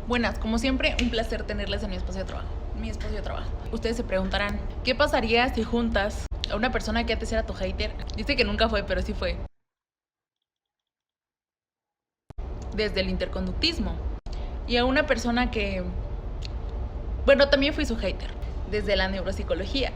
Buenas, como siempre, un placer tenerles en mi espacio de trabajo. Ustedes se preguntarán, ¿qué pasaría si juntas a una persona que antes era tu hater? Dice que nunca fue, pero sí fue. Desde el interconductismo. Y a una persona que, bueno, también fui su hater. Desde la neuropsicología.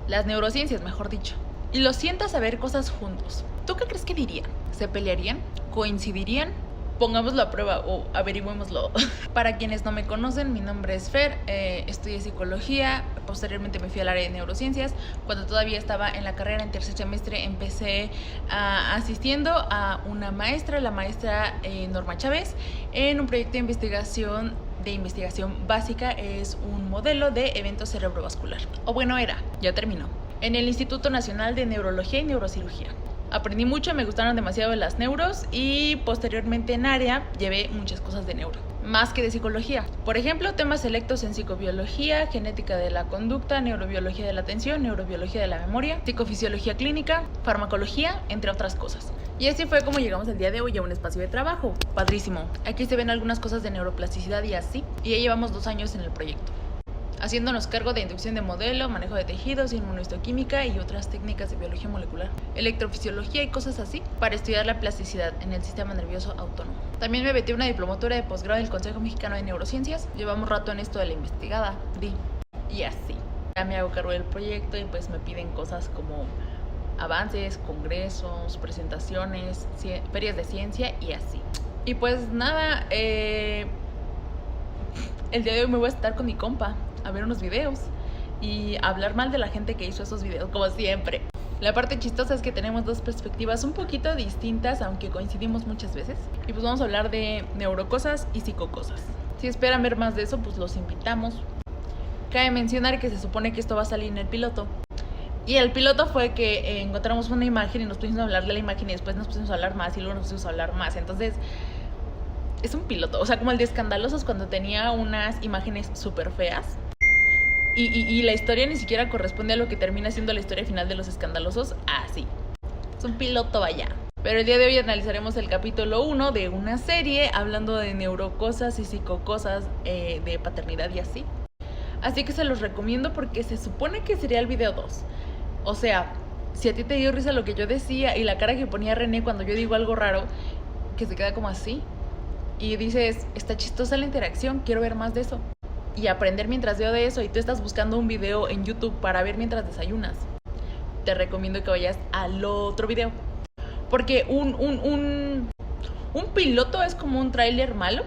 Las neurociencias, mejor dicho. Y los sientas a ver cosas juntos. ¿Tú qué crees que dirían? ¿Se pelearían? ¿Coincidirían? Pongámoslo a prueba o averigüémoslo. Para quienes no me conocen, mi nombre es Fer, estudié psicología, posteriormente me fui al área de neurociencias. Cuando todavía estaba en la carrera en tercer semestre empecé asistiendo a una maestra, la maestra Norma Chávez, en un proyecto de investigación básica. Es un modelo de evento cerebrovascular. O bueno, ya terminó. En el Instituto Nacional de Neurología y Neurocirugía. Aprendí mucho, me gustaron demasiado las neuros y posteriormente en área llevé muchas cosas de neuro, más que de psicología. Por ejemplo, temas selectos en psicobiología, genética de la conducta, neurobiología de la atención, neurobiología de la memoria, psicofisiología clínica, farmacología, entre otras cosas. Y así fue como llegamos el día de hoy a un espacio de trabajo. Padrísimo. Aquí se ven algunas cosas de neuroplasticidad y así. Y ya llevamos 2 años en el proyecto, haciéndonos cargo de inducción de modelo, manejo de tejidos, inmunohistoquímica y otras técnicas de biología molecular, electrofisiología y cosas así, para estudiar la plasticidad en el sistema nervioso autónomo. También me metí una diplomatura de posgrado del Consejo Mexicano de Neurociencias. Llevamos rato en esto de la investigada, y así. Ya me hago cargo del proyecto y pues me piden cosas como avances, congresos, presentaciones, ferias de ciencia y así. Y pues nada, el día de hoy me voy a estar con mi compa a ver unos videos y hablar mal de la gente que hizo esos videos, como siempre. La parte chistosa es que tenemos 2 perspectivas un poquito distintas, aunque coincidimos muchas veces. Y pues vamos a hablar de neurocosas y psicocosas. Si esperan ver más de eso, pues los invitamos. Cabe mencionar que se supone que esto va a salir en el piloto. Y el piloto fue que encontramos una imagen y nos pusimos a hablar de la imagen y después nos pusimos a hablar más y luego nos pusimos a hablar más. Entonces es un piloto, o sea, como el de Escandalosos cuando tenía unas imágenes súper feas. Y la historia ni siquiera corresponde a lo que termina siendo la historia final de Los Escandalosos. Así. Es un piloto, vaya. Pero el día de hoy analizaremos el capítulo 1 de una serie hablando de neurocosas y psicocosas, de paternidad y así. Así que se los recomiendo porque se supone que sería el video 2. O sea, si a ti te dio risa lo que yo decía y la cara que ponía René cuando yo digo algo raro, que se queda como así, y dices, está chistosa la interacción, quiero ver más de eso y aprender mientras veo de eso, y tú estás buscando un video en YouTube para ver mientras desayunas, te recomiendo que vayas al otro video. Porque un piloto es como un tráiler malo,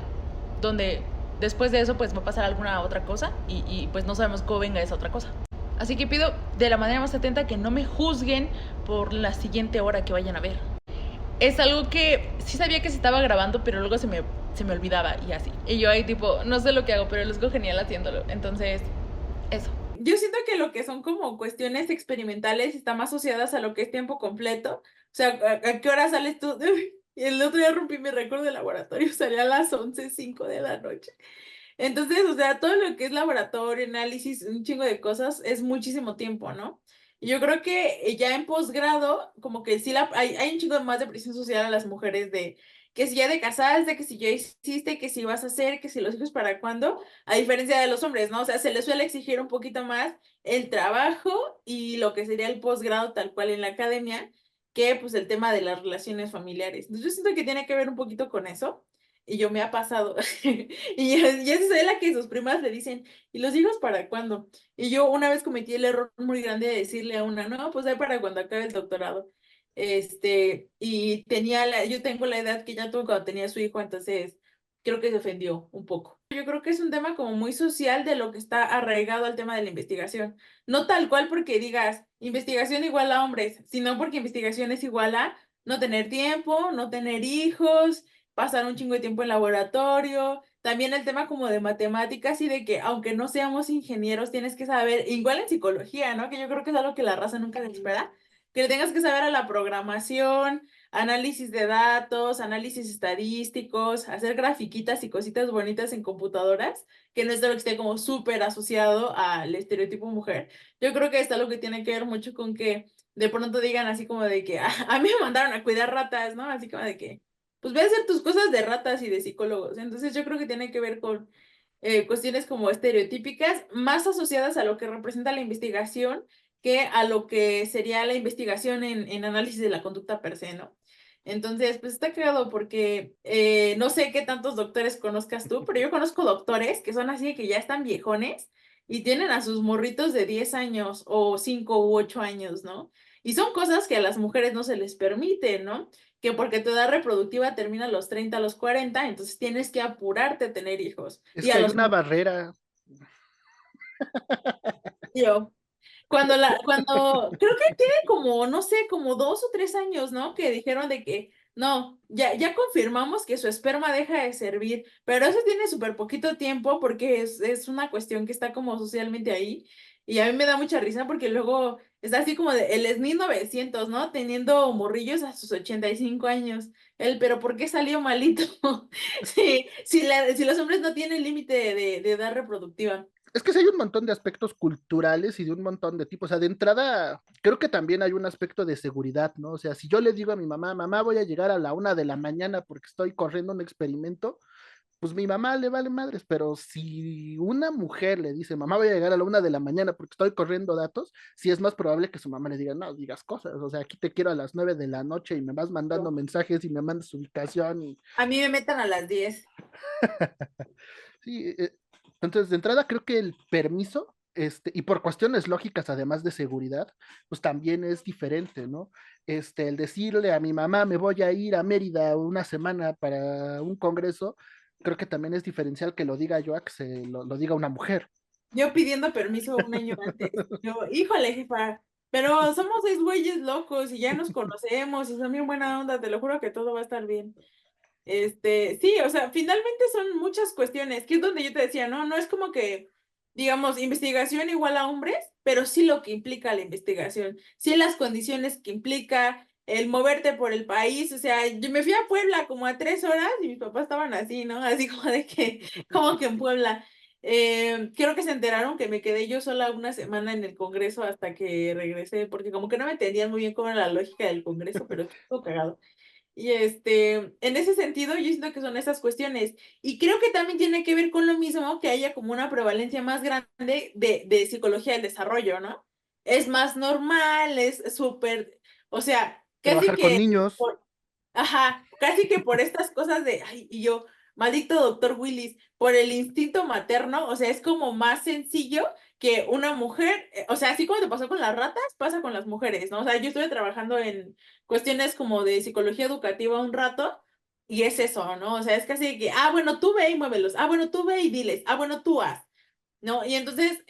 donde después de eso pues va a pasar alguna otra cosa y pues no sabemos cómo venga esa otra cosa. Así que pido de la manera más atenta que no me juzguen por la siguiente hora que vayan a ver. Es algo que sí sabía que se estaba grabando, pero luego se me olvidaba y así. Y yo ahí tipo, no sé lo que hago, pero luzco genial haciéndolo. Entonces, eso. Yo siento que lo que son como cuestiones experimentales están más asociadas a lo que es tiempo completo. O sea, ¿a qué hora sales tú? Y el otro día rompí mi récord de laboratorio, salía a las 11:05 de la noche. Entonces, o sea, todo lo que es laboratorio, análisis, un chingo de cosas, es muchísimo tiempo, ¿no? Y yo creo que ya en posgrado, como que sí hay un chingo más de presión social a las mujeres de que si ya de casaste, que si ya hiciste, que si vas a hacer, que si los hijos para cuándo, a diferencia de los hombres, ¿no? O sea, se les suele exigir un poquito más el trabajo y lo que sería el posgrado tal cual en la academia, que pues el tema de las relaciones familiares. Entonces, yo siento que tiene que ver un poquito con eso. Y yo me ha pasado. Y ya soy la que sus primas le dicen, ¿y los hijos para cuándo? Y yo una vez cometí el error muy grande de decirle a una, no, pues ahí para cuando acabe el doctorado. Y yo tengo la edad que ella tuvo cuando tenía su hijo, entonces creo que se ofendió un poco. Yo creo que es un tema como muy social de lo que está arraigado al tema de la investigación. No tal cual porque digas investigación igual a hombres, sino porque investigación es igual a no tener tiempo, no tener hijos, pasar un chingo de tiempo en laboratorio, también el tema como de matemáticas y de que aunque no seamos ingenieros, tienes que saber, igual en psicología, ¿no? Que yo creo que es algo que la raza nunca se espera, que le tengas que saber a la programación, análisis de datos, análisis estadísticos, hacer grafiquitas y cositas bonitas en computadoras, que no es algo que esté como súper asociado al estereotipo mujer. Yo creo que está lo que tiene que ver mucho con que de pronto digan así como de que a mí me mandaron a cuidar ratas, ¿no? Así como de que pues ve a hacer tus cosas de ratas y de psicólogos. Entonces yo creo que tiene que ver con cuestiones como estereotípicas, más asociadas a lo que representa la investigación que a lo que sería la investigación en análisis de la conducta per se, ¿no? Entonces, pues está cagado porque no sé qué tantos doctores conozcas tú, pero yo conozco doctores que son así que ya están viejones y tienen a sus morritos de 10 años o 5 u 8 años, ¿no? Y son cosas que a las mujeres no se les permiten, ¿no? Que porque tu edad reproductiva termina a los 30 a los 40 entonces tienes que apurarte a tener hijos. Es Y que a hay los una barrera. yo, cuando, creo que tiene como, no sé, como 2 o 3 años, ¿no? Que dijeron de que, no, ya confirmamos que su esperma deja de servir, pero eso tiene súper poquito tiempo porque es una cuestión que está como socialmente ahí. Y a mí me da mucha risa porque luego está así como de el SNI 900, ¿no? Teniendo morrillos a sus 85 años. Él, pero ¿por qué salió malito? Sí, si los hombres no tienen límite de edad reproductiva. Es que sí hay un montón de aspectos culturales y de un montón de tipos. O sea, de entrada, creo que también hay un aspecto de seguridad, ¿no? O sea, si yo le digo a mi mamá, mamá, voy a llegar a la 1 de la mañana porque estoy corriendo un experimento, pues mi mamá le vale madres, pero si una mujer le dice, mamá, voy a llegar a la 1 de la mañana porque estoy corriendo datos, sí es más probable que su mamá le diga, no, digas cosas, o sea, aquí te quiero a las 9 de la noche y me vas mandando mensajes y me mandas ubicación y A mí me metan a las 10. sí, entonces de entrada creo que el permiso, y por cuestiones lógicas, además de seguridad, pues también es diferente, ¿no? El decirle a mi mamá, me voy a ir a Mérida 1 semana para un congreso, creo que también es diferencial que lo diga yo a que lo diga una mujer. Yo pidiendo permiso un año antes. Yo, híjole, jefa, pero somos 6 güeyes locos y ya nos conocemos y son bien buena onda, te lo juro que todo va a estar bien. Sí, o sea, finalmente son muchas cuestiones, que es donde yo te decía, ¿no? No es como que, digamos, investigación igual a hombres, pero sí lo que implica la investigación, sí las condiciones que implica el moverte por el país, o sea, yo me fui a Puebla como a 3 horas y mis papás estaban así, ¿no? Así como de que, como que en Puebla. Creo que se enteraron que me quedé yo sola una semana en el Congreso hasta que regresé, porque como que no me entendían muy bien cómo era la lógica del Congreso, pero estuvo cagado. Y en ese sentido, yo siento que son esas cuestiones. Y creo que también tiene que ver con lo mismo que haya como una prevalencia más grande de psicología del desarrollo, ¿no? Es más normal, es súper, o sea, casi Trabajar con que niños. ajá, casi que por estas cosas de, ay, y yo, maldito doctor Willis, por el instinto materno, o sea, es como más sencillo que una mujer, o sea, así como te pasó con las ratas, pasa con las mujeres, ¿no? O sea, yo estuve trabajando en cuestiones como de psicología educativa un rato, y es eso, ¿no? O sea, es casi que, ah, bueno, tú ve y muévelos, ah, bueno, tú ve y diles, ah, bueno, tú haz. ¿No? Y entonces,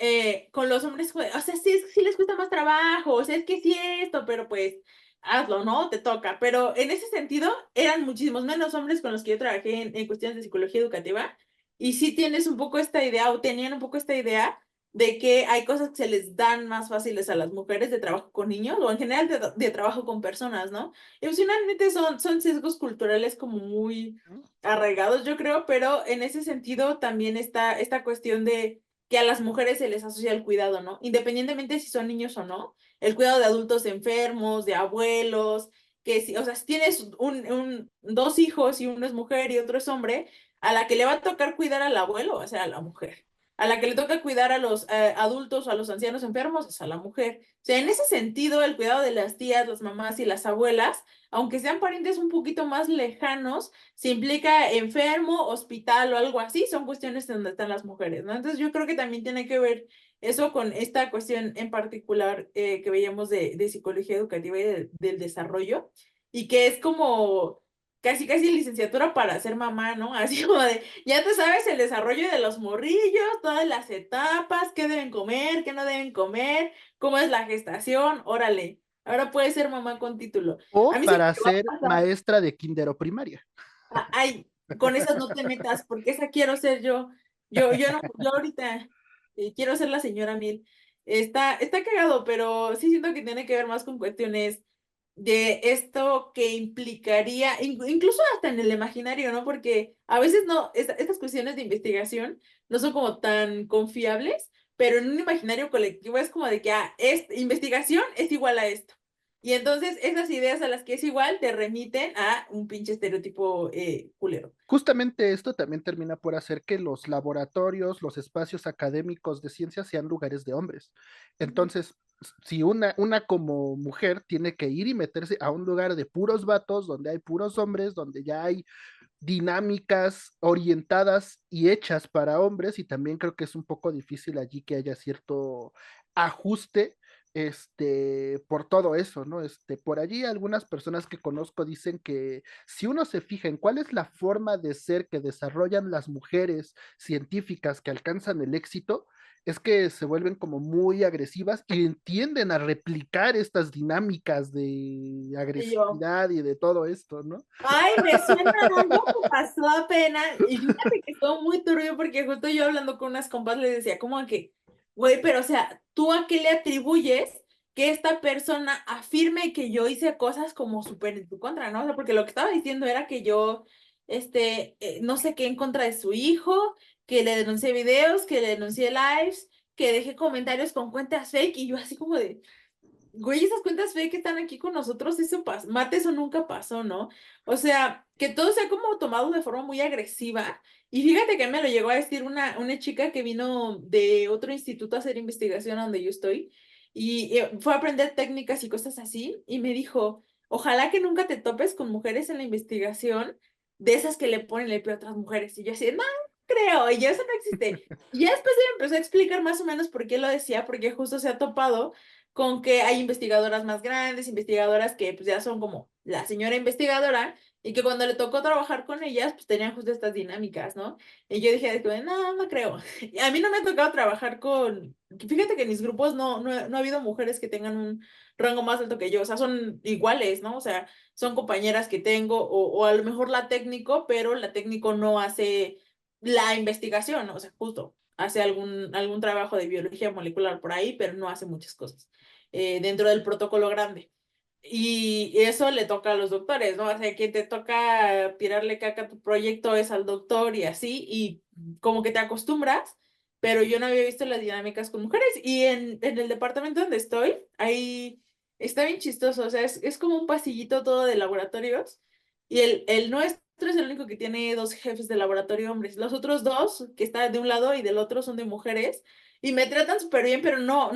con los hombres, o sea, sí les cuesta más trabajo, o sea, es que sí esto, pero pues hazlo, ¿no? Te toca. Pero en ese sentido, eran muchísimos menos hombres con los que yo trabajé en cuestiones de psicología educativa, y sí tienes un poco esta idea, o tenían un poco esta idea de que hay cosas que se les dan más fáciles a las mujeres de trabajo con niños, o en general de trabajo con personas, ¿no? Y pues, finalmente son sesgos culturales como muy arraigados, yo creo, pero en ese sentido también está esta cuestión de que a las mujeres se les asocia el cuidado, ¿no? Independientemente si son niños o no, el cuidado de adultos enfermos, de abuelos, que si, o sea, si tienes dos hijos y uno es mujer y otro es hombre, a la que le va a tocar cuidar al abuelo, o sea, a la mujer. A la que le toca cuidar a los adultos o a los ancianos enfermos es a la mujer. O sea, en ese sentido, el cuidado de las tías, las mamás y las abuelas, aunque sean parientes un poquito más lejanos, si implica enfermo, hospital o algo así, son cuestiones donde están las mujeres, ¿no? Entonces yo creo que también tiene que ver eso con esta cuestión en particular que veíamos de psicología educativa y del desarrollo, y que es como casi casi licenciatura para ser mamá, ¿no? Así como de, ya te sabes el desarrollo de los morrillos, todas las etapas, qué deben comer, qué no deben comer, cómo es la gestación, órale. Ahora puedes ser mamá con título. A O mí sí para me va ser a pasar. maestra de kinder o primaria. Ay, con esas no te metas, porque esa quiero ser yo. Yo no, yo ahorita quiero ser la señora Mil. Está cagado, pero sí siento que tiene que ver más con cuestiones de esto que implicaría, incluso hasta en el imaginario, ¿no? Porque a veces no, estas cuestiones de investigación no son como tan confiables, pero en un imaginario colectivo es como de que, investigación es igual a esto. Y entonces esas ideas a las que es igual te remiten a un pinche estereotipo culero. Justamente esto también termina por hacer que los laboratorios, los espacios académicos de ciencia sean lugares de hombres. Entonces, si una como mujer tiene que ir y meterse a un lugar de puros vatos, donde hay puros hombres, donde ya hay dinámicas orientadas y hechas para hombres, y también creo que es un poco difícil allí que haya cierto ajuste por todo eso, ¿no? Por allí algunas personas que conozco dicen que si uno se fija en cuál es la forma de ser que desarrollan las mujeres científicas que alcanzan el éxito, es que se vuelven como muy agresivas y tienden a replicar estas dinámicas de Y yo, agresividad y de todo esto, ¿no? ay, me suena algo que pasó apenas. Y fíjate que estuvo muy turbio porque justo yo hablando con unas compas les decía como que, güey, pero o sea, ¿tú a qué le atribuyes que esta persona afirme que yo hice cosas como súper en tu contra, ¿no? O sea, porque lo que estaba diciendo era que yo, no sé qué en contra de su hijo, que le denuncié videos, que le denuncié lives, que dejé comentarios con cuentas fake y yo así como de... Güey, esas cuentas fake que están aquí con nosotros, eso pasó, mate, eso nunca pasó, ¿no? O sea, que todo sea como tomado de forma muy agresiva. Y fíjate que me lo llegó a decir una chica que vino de otro instituto a hacer investigación a donde yo estoy, y fue a aprender técnicas y cosas así, y me dijo, ojalá que nunca te topes con mujeres en la investigación, de esas que le ponen el pie a otras mujeres. Y yo así, no creo, y yo eso no existe. Y ya después ella empezó a explicar más o menos por qué lo decía, porque justo se ha topado con que hay investigadoras más grandes, investigadoras que pues ya son como la señora investigadora, y que cuando le tocó trabajar con ellas, pues tenían justo estas dinámicas, ¿no? Y yo dije, no, no creo. Y a mí no me ha tocado trabajar con, fíjate que en mis grupos no ha habido mujeres que tengan un rango más alto que yo, o sea, son iguales, ¿no? O sea, son compañeras que tengo, o a lo mejor la técnico, pero la técnico no hace la investigación, ¿no? O sea, justo hace algún trabajo de biología molecular por ahí, pero no hace muchas cosas dentro del protocolo grande. Y eso le toca a los doctores, ¿no? O sea, quien te toca tirarle caca a tu proyecto es al doctor y así, y como que te acostumbras, pero yo no había visto las dinámicas con mujeres. Y en el departamento donde estoy, ahí está bien chistoso, o sea, es como un pasillito todo de laboratorios, y el nuestro es el único que tiene dos jefes de laboratorio hombres. Los otros dos, que están de un lado y del otro, son de mujeres. Y me tratan súper bien, pero no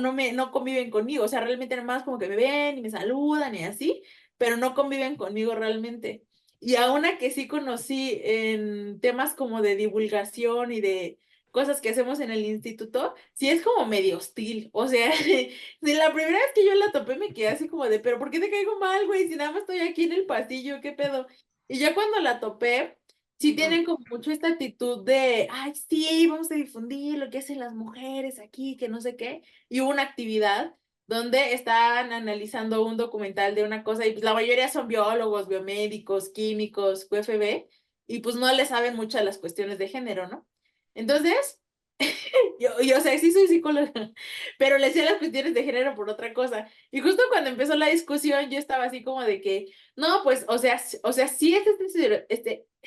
conviven conmigo. O sea, realmente nada más como que me ven y me saludan y así, pero no conviven conmigo realmente. Y a una que sí conocí en temas como de divulgación y de cosas que hacemos en el instituto, sí es como medio hostil. O sea, si la primera vez que yo la topé me quedé así como de, pero ¿por qué te caigo mal, güey? Si nada más estoy aquí en el pasillo, ¿qué pedo? Y ya cuando la topé, sí tienen como mucho esta actitud de, ay, sí, vamos a difundir lo que hacen las mujeres aquí, que no sé qué. Y hubo una actividad donde estaban analizando un documental de una cosa, y pues la mayoría son biólogos, biomédicos, químicos, QFB, y pues no le saben mucho a las cuestiones de género, ¿no? Entonces, yo, o sea, sí soy psicóloga, pero le sé las cuestiones de género por otra cosa. Y justo cuando empezó la discusión, yo estaba así como de que, no, pues, o sea, sí es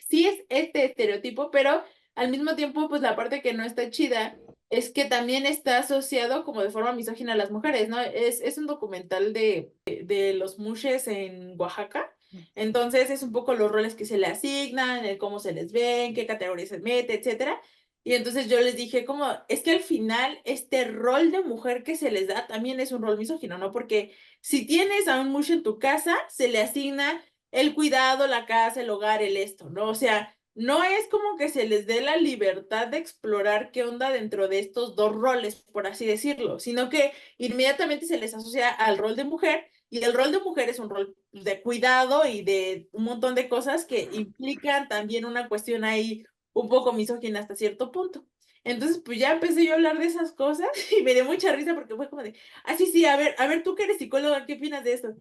sí es este estereotipo, pero al mismo tiempo, pues la parte que no está chida es que también está asociado como de forma misógina a las mujeres, ¿no? Es un documental de los mushes en Oaxaca. Entonces es un poco los roles que se le asignan, el cómo se les ven, qué categorías se mete, etcétera. Y entonces yo les dije, como, es que al final este rol de mujer que se les da también es un rol misógino, ¿no? Porque si tienes a un mush en tu casa, se le asigna el cuidado, la casa, el hogar, el esto, ¿no? O sea, no es como que se les dé la libertad de explorar qué onda dentro de estos dos roles, por así decirlo, sino que inmediatamente se les asocia al rol de mujer, y el rol de mujer es un rol de cuidado y de un montón de cosas que implican también una cuestión ahí un poco misógina hasta cierto punto. Entonces, pues ya empecé yo a hablar de esas cosas y me dio mucha risa porque fue como de, ah, sí, sí, a ver, tú que eres psicóloga, ¿qué opinas de esto?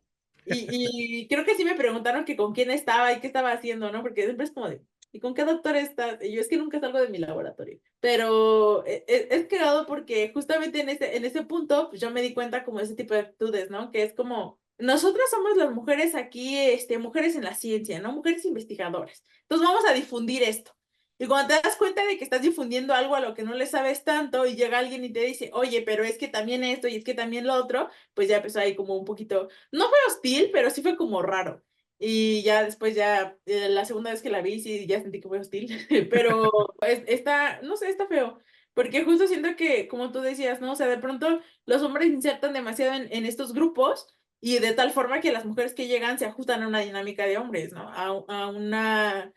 Y creo que sí me preguntaron que con quién estaba y qué estaba haciendo, ¿no? Porque siempre es como de, ¿y con qué doctor estás? Y yo es que nunca salgo de mi laboratorio. Pero es cagado porque justamente en ese punto, pues yo me di cuenta como de ese tipo de actitudes, ¿no? Que es como, nosotras somos las mujeres aquí, mujeres en la ciencia, ¿no? Mujeres investigadoras. Entonces vamos a difundir esto. Y cuando te das cuenta de que estás difundiendo algo a lo que no le sabes tanto y llega alguien y te dice, oye, pero es que también esto y es que también lo otro, pues ya empezó ahí como un poquito, no fue hostil, pero sí fue como raro. Y ya después ya, la segunda vez que la vi, sí, ya sentí que fue hostil, pero está, no sé, está feo. Porque justo siento que, como tú decías, ¿no? O sea, de pronto los hombres insertan demasiado en estos grupos y de tal forma que las mujeres que llegan se ajustan a una dinámica de hombres, ¿no? A una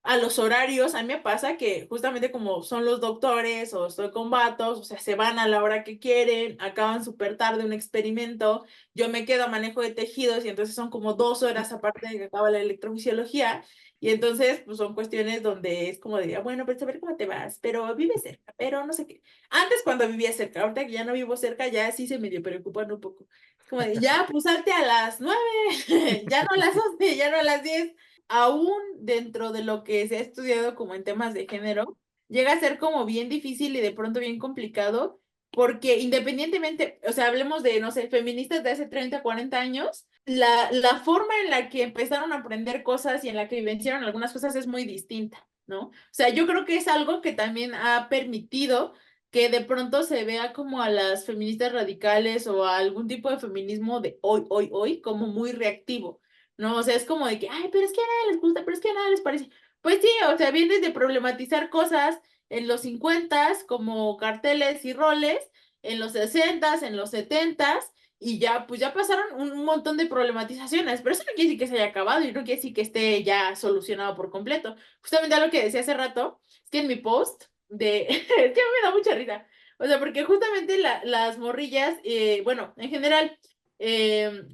a los horarios, a mí me pasa que justamente como son los doctores o estoy con vatos, o sea, se van a la hora que quieren, acaban súper tarde un experimento, yo me quedo a manejo de tejidos y entonces son como 2 horas aparte de que acaba la electrofisiología y entonces pues son cuestiones donde es como de, bueno, pues a ver cómo te vas, pero vive cerca, pero no sé qué. Antes cuando vivía cerca, ahorita que ya no vivo cerca, ya sí se medio preocupan un poco. Es como de, ya, pues salte a las 9, ya no a las 11, ya no a las 10 aún dentro de lo que se ha estudiado como en temas de género, llega a ser como bien difícil y de pronto bien complicado, porque independientemente, o sea, hablemos de, no sé, feministas de hace 30 40 años, la forma en la que empezaron a aprender cosas y en la que vivenciaron algunas cosas es muy distinta, ¿no? O sea, yo creo que es algo que también ha permitido que de pronto se vea como a las feministas radicales o a algún tipo de feminismo de hoy, como muy reactivo. No, o sea, es como de que, ay, pero es que a nadie les gusta, pero es que a nadie les parece. Pues sí, o sea, vienes de problematizar cosas en los 50 como carteles y roles, en los 60 en los 70 y ya, pues ya pasaron un montón de problematizaciones, pero eso no quiere decir que se haya acabado y no quiere decir que esté ya solucionado por completo. Justamente lo que decía hace rato, es que en mi post de, es que me da mucha risa, o sea, porque justamente las morrillas, bueno, en general,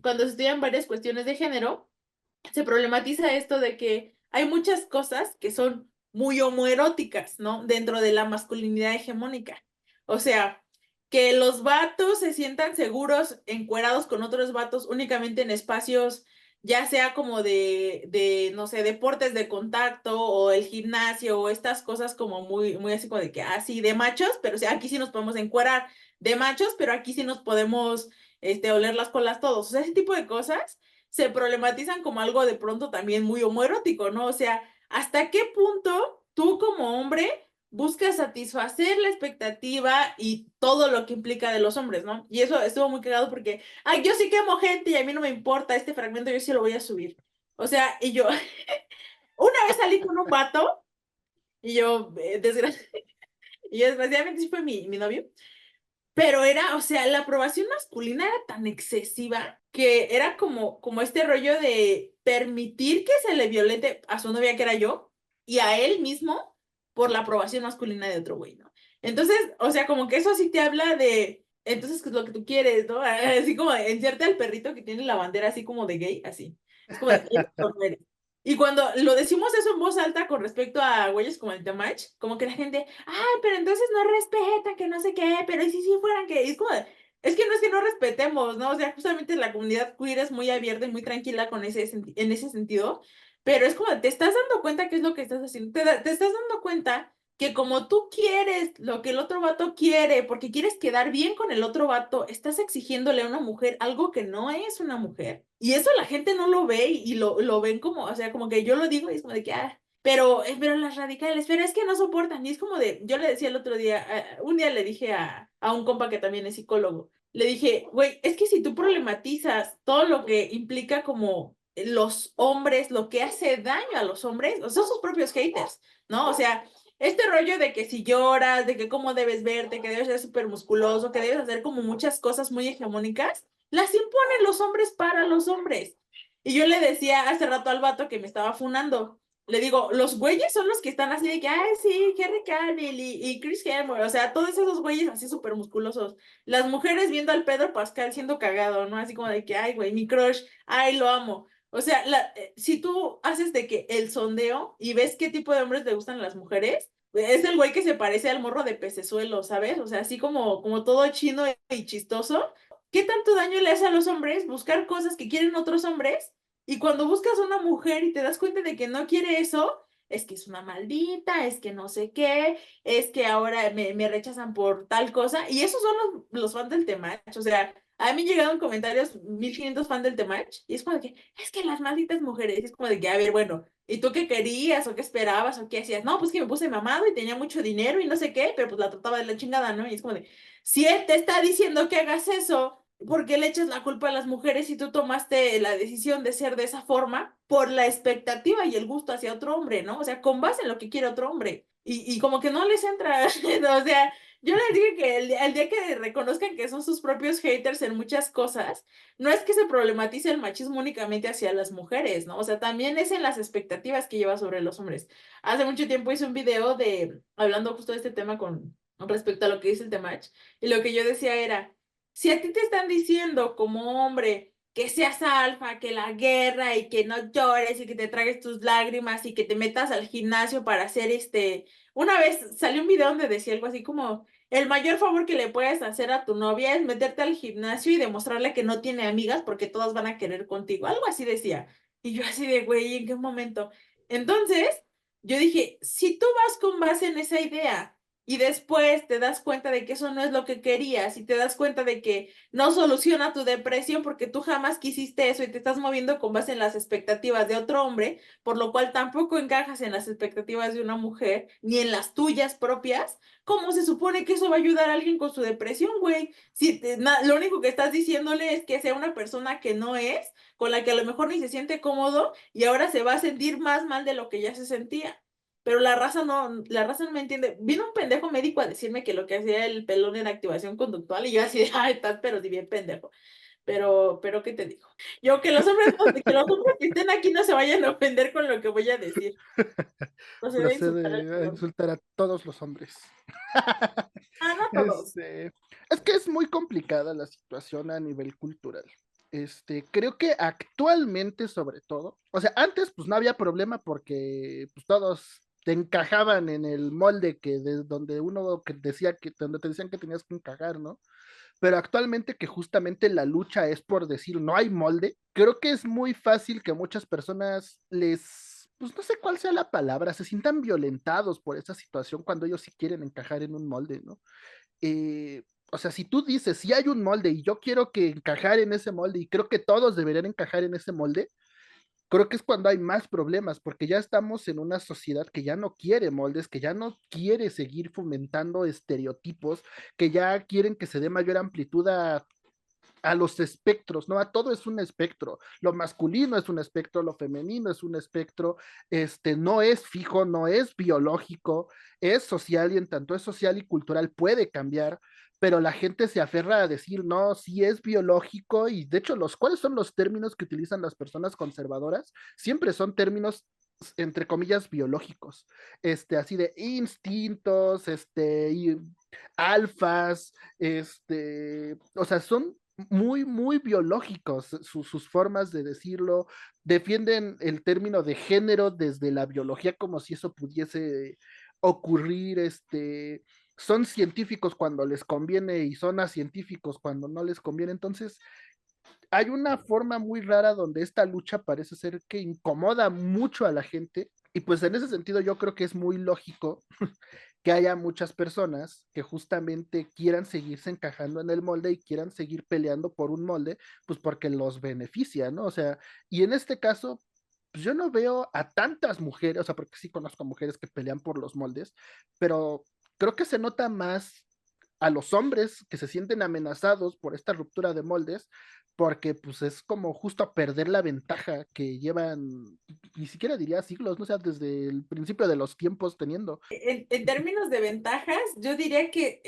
cuando se estudian varias cuestiones de género, se problematiza esto de que hay muchas cosas que son muy homoeróticas, ¿no? Dentro de la masculinidad hegemónica. O sea, que los vatos se sientan seguros encuerados con otros vatos únicamente en espacios, ya sea como no sé, deportes de contacto o el gimnasio o estas cosas como muy así como de que, así de machos, pero o sea, aquí sí nos podemos encuerar de machos, pero aquí sí nos podemos, oler las colas todos. O sea, ese tipo de cosas se problematizan como algo de pronto también muy homoerótico, ¿no? O sea, ¿hasta qué punto tú como hombre buscas satisfacer la expectativa y todo lo que implica de los hombres, ¿no? Y eso estuvo muy cagado porque, ay, yo sí quemo gente y a mí no me importa este fragmento, yo sí lo voy a subir. O sea, y yo, una vez salí con un vato y yo, y desgraciadamente sí fue mi novio, pero era, o sea, la aprobación masculina era tan excesiva que era como este rollo de permitir que se le violente a su novia, que era yo, y a él mismo por la aprobación masculina de otro güey, ¿no? Entonces, o sea, como que eso sí te habla de, entonces, ¿qué es lo que tú quieres, no? Así como de enciarte al perrito que tiene la bandera así como de gay, así. Es como de, "Eres o no eres". Y cuando lo decimos eso en voz alta con respecto a güeyes como el Temach, como que la gente, ay, pero entonces no respetan, que no sé qué, pero ¿y si fueran que? Y es como, es que no respetemos, ¿no? O sea, justamente la comunidad queer es muy abierta y muy tranquila con en ese sentido, pero es como, te estás dando cuenta qué es lo que estás haciendo, te estás dando cuenta que como tú quieres lo que el otro vato quiere, porque quieres quedar bien con el otro vato, estás exigiéndole a una mujer algo que no es una mujer. Y eso la gente no lo ve y lo ven como, o sea, como que yo lo digo y es como de que, pero las radicales, pero es que no soportan. Y es como de, yo le decía el otro día, un día le dije a un compa que también es psicólogo, le dije, güey, es que si tú problematizas todo lo que implica como los hombres, lo que hace daño a los hombres, o sea, son sus propios haters, ¿no? O sea, este rollo de que si lloras, de que cómo debes verte, que debes ser súper musculoso, que debes hacer como muchas cosas muy hegemónicas, las imponen los hombres para los hombres. Y yo le decía hace rato al vato que me estaba funando, le digo, los güeyes son los que están así de que, ay, sí, Henry Cavill y Chris Hemsworth, o sea, todos esos güeyes así súper musculosos. Las mujeres viendo al Pedro Pascal siendo cagado, ¿no? Así como de que, ay, güey, mi crush, ay, lo amo. O sea, si tú haces de que el sondeo y ves qué tipo de hombres le gustan a las mujeres, es el güey que se parece al morro de pecesuelo, ¿sabes? O sea, así como todo chino y chistoso. ¿Qué tanto daño le hace a los hombres buscar cosas que quieren otros hombres? Y cuando buscas una mujer y te das cuenta de que no quiere eso, es que es una maldita, es que no sé qué, es que ahora me rechazan por tal cosa, y esos son los fans del Temach, o sea, a mí me llegaron comentarios 1500 fans del Temach, y es como de que, es que las malditas mujeres, y es como de que, a ver, bueno, ¿y tú qué querías, o qué esperabas, o qué hacías? No, pues que me puse mamado y tenía mucho dinero y no sé qué, pero pues la trataba de la chingada, ¿no? Y es como de, si él te está diciendo que hagas eso, ¿por qué le echas la culpa a las mujeres si tú tomaste la decisión de ser de esa forma por la expectativa y el gusto hacia otro hombre, ¿no? O sea, con base en lo que quiere otro hombre. Y como que no les entra, o sea, yo les dije que el día que reconozcan que son sus propios haters en muchas cosas, no es que se problematice el machismo únicamente hacia las mujeres, ¿no? O sea, también es en las expectativas que lleva sobre los hombres. Hace mucho tiempo hice un video hablando justo de este tema con respecto a lo que dice el Temach, y lo que yo decía era, si a ti te están diciendo como hombre que seas alfa, que la guerra y que no llores y que te tragues tus lágrimas y que te metas al gimnasio para hacer una vez salió un video donde decía algo así como, el mayor favor que le puedes hacer a tu novia es meterte al gimnasio y demostrarle que no tiene amigas porque todas van a querer contigo. Algo así decía. Y yo así de, güey, ¿en qué momento? Entonces, yo dije, si tú vas con base en esa idea y después te das cuenta de que eso no es lo que querías y te das cuenta de que no soluciona tu depresión porque tú jamás quisiste eso y te estás moviendo con base en las expectativas de otro hombre, por lo cual tampoco encajas en las expectativas de una mujer ni en las tuyas propias, ¿cómo se supone que eso va a ayudar a alguien con su depresión, güey? Si lo único que estás diciéndole es que sea una persona que no es, con la que a lo mejor ni se siente cómodo y ahora se va a sentir más mal de lo que ya se sentía. Pero la raza no me entiende. Vino un pendejo médico a decirme que lo que hacía el pelón era activación conductual y yo así, ay, estás, pero si bien pendejo. Pero, ¿qué te digo? Yo, que los hombres que estén aquí no se vayan a ofender con lo que voy a decir. Procede a insultar al Procede a pelón. insultar a todos los hombres. Ah, no todos. Es que es muy complicada la situación a nivel cultural. Creo que actualmente, sobre todo, o sea, antes pues no había problema porque pues todos te encajaban en el molde donde uno que decía que donde te decían que tenías que encajar, ¿no? Pero actualmente que justamente la lucha es por decir no hay molde, creo que es muy fácil que muchas personas pues no sé cuál sea la palabra, se sientan violentados por esa situación cuando ellos sí quieren encajar en un molde, ¿no? O sea, si tú dices, si hay un molde y yo quiero que encajar en ese molde y creo que todos deberían encajar en ese molde, creo que es cuando hay más problemas, porque ya estamos en una sociedad que ya no quiere moldes, que ya no quiere seguir fomentando estereotipos, que ya quieren que se dé mayor amplitud a los espectros, ¿no? A todo es un espectro. Lo masculino es un espectro, lo femenino es un espectro, no es fijo, no es biológico, es social y en tanto es social y cultural puede cambiar, pero la gente se aferra a decir, no, sí es biológico y de hecho, ¿cuáles son los términos que utilizan las personas conservadoras? Siempre son términos entre comillas biológicos, así de instintos, y alfas, o sea, son muy, muy biológicos sus formas de decirlo, defienden el término de género desde la biología como si eso pudiese ocurrir, son científicos cuando les conviene y son científicos cuando no les conviene, entonces hay una forma muy rara donde esta lucha parece ser que incomoda mucho a la gente y pues en ese sentido yo creo que es muy lógico que haya muchas personas que justamente quieran seguirse encajando en el molde y quieran seguir peleando por un molde, pues porque los beneficia, ¿no? O sea, y en este caso, pues yo no veo a tantas mujeres, o sea, porque sí conozco mujeres que pelean por los moldes, pero creo que se nota más a los hombres que se sienten amenazados por esta ruptura de moldes, porque pues es como justo perder la ventaja que llevan, ni siquiera diría siglos, no sé, desde el principio de los tiempos teniendo. En términos de ventajas, yo diría que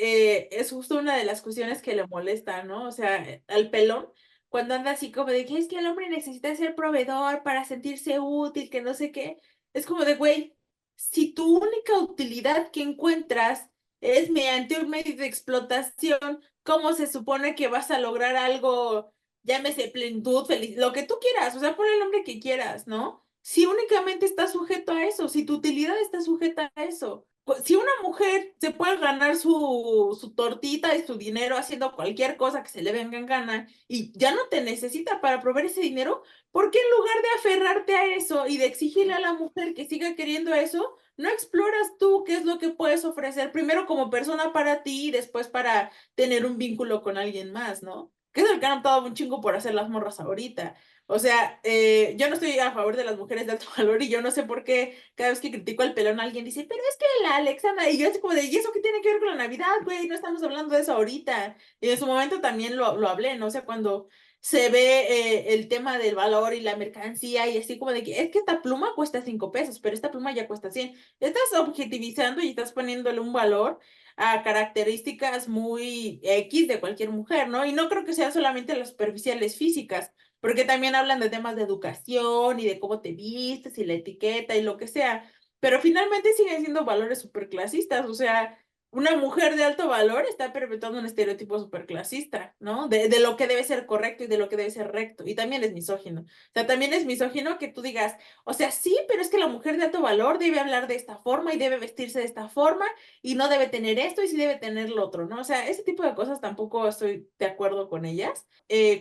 es justo una de las cuestiones que le molesta, ¿no? O sea, al pelón, cuando anda así como de que es que el hombre necesita ser proveedor para sentirse útil, que no sé qué, es como de, güey, si tu única utilidad que encuentras es mediante un medio de explotación, ¿cómo se supone que vas a lograr algo, llámese plenitud, feliz, lo que tú quieras, o sea, pon el nombre que quieras, ¿no? Si únicamente está sujeto a eso, si tu utilidad está sujeta a eso, si una mujer se puede ganar su tortita y su dinero haciendo cualquier cosa que se le venga en gana y ya no te necesita para proveer ese dinero, ¿por qué en lugar de aferrarte a eso y de exigirle a la mujer que siga queriendo eso, no exploras tú qué es lo que puedes ofrecer primero como persona para ti y después para tener un vínculo con alguien más, ¿no? Que es el que han optado un chingo por hacer las morras ahorita. O sea, yo no estoy a favor de las mujeres de alto valor y yo no sé por qué cada vez que critico al pelón alguien dice, pero es que la Alexandra, y yo así como de, ¿y eso qué tiene que ver con la Navidad, güey? No estamos hablando de eso ahorita. Y en su momento también lo hablé, ¿no? O sea, cuando se ve el tema del valor y la mercancía y así como de que es que esta pluma cuesta 5 pesos, pero esta pluma ya cuesta 100. Estás objetivizando y estás poniéndole un valor a características muy X de cualquier mujer, ¿no? Y no creo que sean solamente las superficiales físicas, porque también hablan de temas de educación y de cómo te vistes y la etiqueta y lo que sea, pero finalmente siguen siendo valores superclasistas, o sea, una mujer de alto valor está perpetuando un estereotipo superclasista, ¿no? De lo que debe ser correcto y de lo que debe ser recto, y también es misógino, o sea, también es misógino que tú digas, o sea, sí, pero es que la mujer de alto valor debe hablar de esta forma y debe vestirse de esta forma y no debe tener esto y sí debe tener lo otro, ¿no? O sea, ese tipo de cosas tampoco estoy de acuerdo con ellas.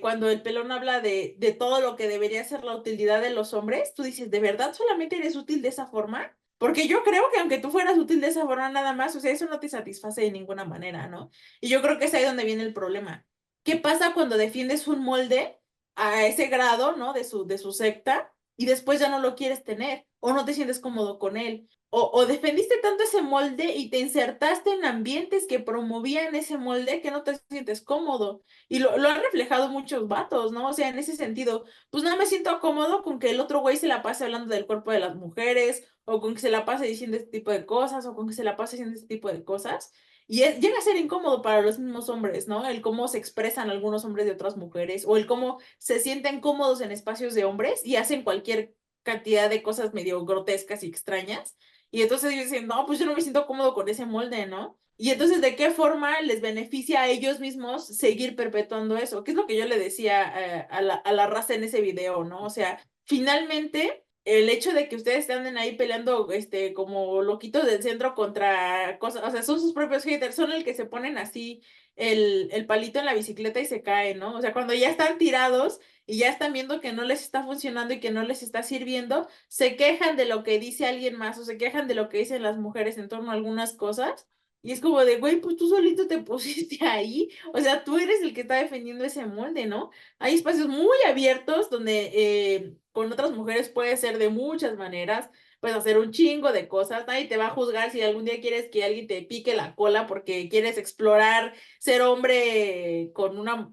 Cuando el pelón habla de todo lo que debería ser la utilidad de los hombres, tú dices, ¿de verdad solamente eres útil de esa forma? Porque yo creo que aunque tú fueras útil de esa forma nada más, o sea, eso no te satisface de ninguna manera, ¿no? Y yo creo que es ahí donde viene el problema. ¿Qué pasa cuando defiendes un molde a ese grado, ¿no? De su secta y después ya no lo quieres tener o no te sientes cómodo con él? O defendiste tanto ese molde y te insertaste en ambientes que promovían ese molde que no te sientes cómodo. Y lo han reflejado muchos vatos, ¿no? O sea, en ese sentido, pues no me siento cómodo con que el otro güey se la pase hablando del cuerpo de las mujeres, o con que se la pase diciendo este tipo de cosas, o con que se la pase haciendo este tipo de cosas. Y llega a ser incómodo para los mismos hombres, ¿no? El cómo se expresan algunos hombres de otras mujeres, o el cómo se sienten cómodos en espacios de hombres y hacen cualquier cantidad de cosas medio grotescas y extrañas. Y entonces ellos dicen, no, pues yo no me siento cómodo con ese molde, ¿no? Y entonces, ¿de qué forma les beneficia a ellos mismos seguir perpetuando eso? ¿Qué es lo que yo le decía a la raza en ese video, ¿no? O sea, finalmente, el hecho de que ustedes anden ahí peleando como loquitos del centro contra cosas, o sea, son sus propios haters, son el que se ponen así el palito en la bicicleta y se cae, ¿no? O sea, cuando ya están tirados y ya están viendo que no les está funcionando y que no les está sirviendo, se quejan de lo que dice alguien más o se quejan de lo que dicen las mujeres en torno a algunas cosas. Y es como de, güey, pues tú solito te pusiste ahí. O sea, tú eres el que está defendiendo ese molde, ¿no? Hay espacios muy abiertos donde con otras mujeres puede ser de muchas maneras. Puedes hacer un chingo de cosas. Nadie te va a juzgar si algún día quieres que alguien te pique la cola porque quieres explorar ser hombre con una...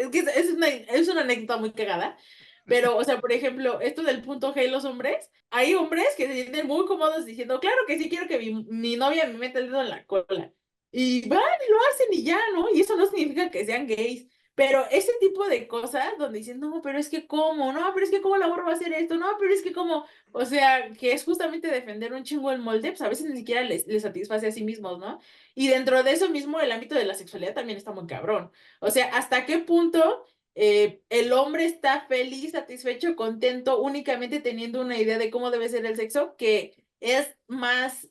es que es una anécdota muy cagada. Pero, o sea, por ejemplo, esto del punto G, los hombres, hay hombres que se sienten muy cómodos diciendo, claro que sí quiero que mi novia me meta el dedo en la cola. Y van y lo hacen y ya, ¿no? Y eso no significa que sean gays. Pero ese tipo de cosas donde dicen, no, pero es que cómo, no, pero es que cómo la morra va a hacer esto, no, pero es que cómo, o sea, que es justamente defender un chingo el molde, pues a veces ni siquiera les satisface a sí mismos, ¿no? Y dentro de eso mismo, el ámbito de la sexualidad también está muy cabrón. O sea, ¿hasta qué punto el hombre está feliz, satisfecho, contento, únicamente teniendo una idea de cómo debe ser el sexo, que es más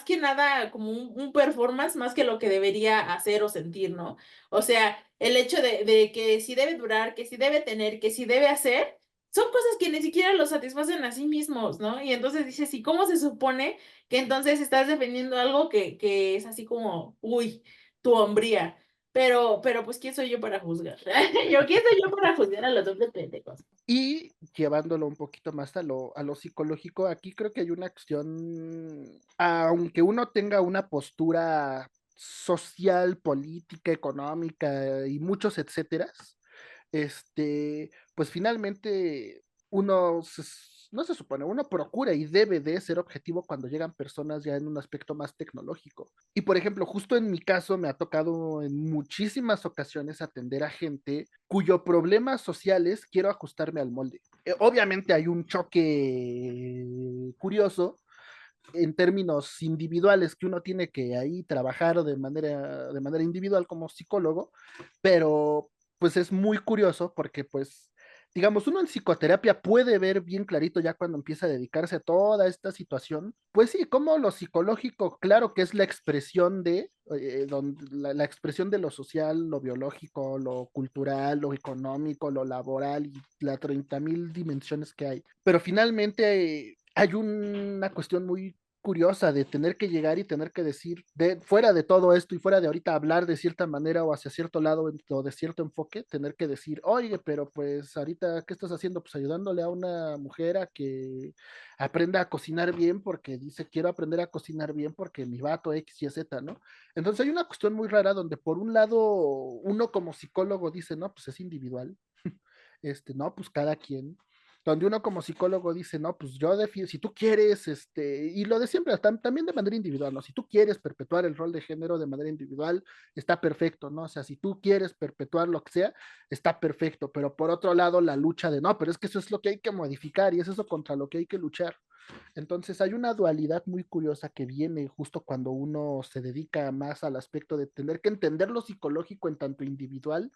que nada como un performance, más que lo que debería hacer o sentir, ¿no? O sea, el hecho de que si debe durar, que si debe tener, que si debe hacer, son cosas que ni siquiera los satisfacen a sí mismos, ¿no? Y entonces dices, ¿y cómo se supone que entonces estás defendiendo algo que es así como, uy, tu hombría? Pero pues, ¿quién soy yo para juzgar? ¿Quién soy yo para juzgar a los hombres pendejos? Y llevándolo un poquito más a lo psicológico, aquí creo que hay una cuestión, aunque uno tenga una postura social, política, económica y muchos etcéteras, pues finalmente uno no se supone, uno procura y debe de ser objetivo cuando llegan personas ya en un aspecto más tecnológico. Y por ejemplo, justo en mi caso me ha tocado en muchísimas ocasiones atender a gente cuyo problema social es quiero ajustarme al molde. Obviamente hay un choque curioso en términos individuales que uno tiene que ahí trabajar de manera individual como psicólogo, pero pues es muy curioso porque pues digamos, uno en psicoterapia puede ver bien clarito ya cuando empieza a dedicarse a toda esta situación, pues sí, como lo psicológico, claro que es la expresión de, la expresión de lo social, lo biológico, lo cultural, lo económico, lo laboral y las 30,000 dimensiones que hay. Pero finalmente hay una cuestión muy curiosa de tener que llegar y tener que decir, fuera de todo esto y fuera de ahorita hablar de cierta manera o hacia cierto lado o de cierto enfoque, tener que decir, oye, pero pues ahorita, ¿qué estás haciendo? Pues ayudándole a una mujer a que aprenda a cocinar bien porque dice, quiero aprender a cocinar bien porque mi vato X y Z, ¿no? Entonces hay una cuestión muy rara donde por un lado uno como psicólogo dice, no, pues es individual, no, pues cada quien, donde uno como psicólogo dice, no, pues yo defino, si tú quieres, y lo de siempre, también de manera individual, ¿no? Si tú quieres perpetuar el rol de género de manera individual, está perfecto, ¿no? O sea, si tú quieres perpetuar lo que sea, está perfecto, pero por otro lado, la lucha de, no, pero es que eso es lo que hay que modificar y es eso contra lo que hay que luchar. Entonces hay una dualidad muy curiosa que viene justo cuando uno se dedica más al aspecto de tener que entender lo psicológico en tanto individual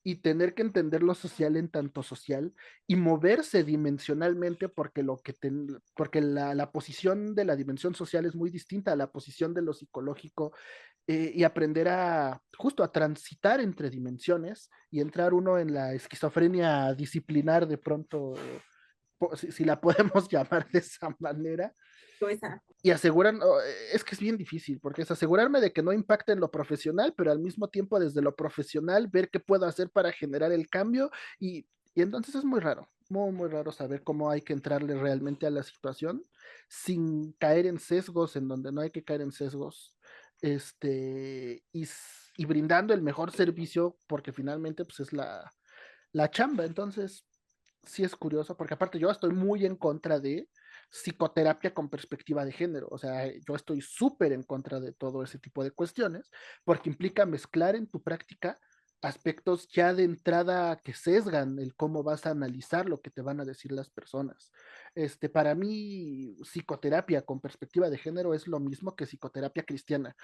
y tener que entender lo social en tanto social y moverse dimensionalmente porque porque la posición de la dimensión social es muy distinta a la posición de lo psicológico, y aprender a justo a transitar entre dimensiones y entrar uno en la esquizofrenia disciplinar de pronto, si la podemos llamar de esa manera, Esa. y aseguran, es que es bien difícil, porque es asegurarme de que no impacte en lo profesional, pero al mismo tiempo desde lo profesional ver qué puedo hacer para generar el cambio y entonces es muy raro, muy, muy raro saber cómo hay que entrarle realmente a la situación sin caer en sesgos en donde no hay que caer en sesgos, y brindando el mejor servicio porque finalmente pues es la chamba, entonces sí es curioso, porque aparte yo estoy muy en contra de psicoterapia con perspectiva de género, o sea, yo estoy súper en contra de todo ese tipo de cuestiones, porque implica mezclar en tu práctica aspectos ya de entrada que sesgan el cómo vas a analizar lo que te van a decir las personas. Para mí, psicoterapia con perspectiva de género es lo mismo que psicoterapia cristiana,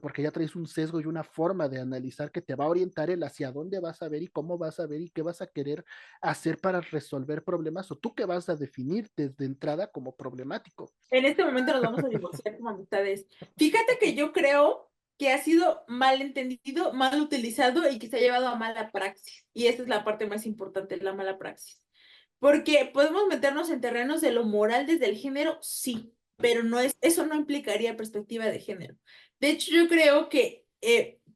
porque ya traes un sesgo y una forma de analizar que te va a orientar el hacia dónde vas a ver y cómo vas a ver y qué vas a querer hacer para resolver problemas o tú qué vas a definir desde entrada como problemático. En este momento nos vamos a divorciar como amistades. Fíjate que yo creo que ha sido mal entendido, mal utilizado y que se ha llevado a mala praxis. Y esa es la parte más importante, la mala praxis. Porque podemos meternos en terrenos de lo moral desde el género, sí, pero eso no implicaría perspectiva de género. De hecho, yo creo que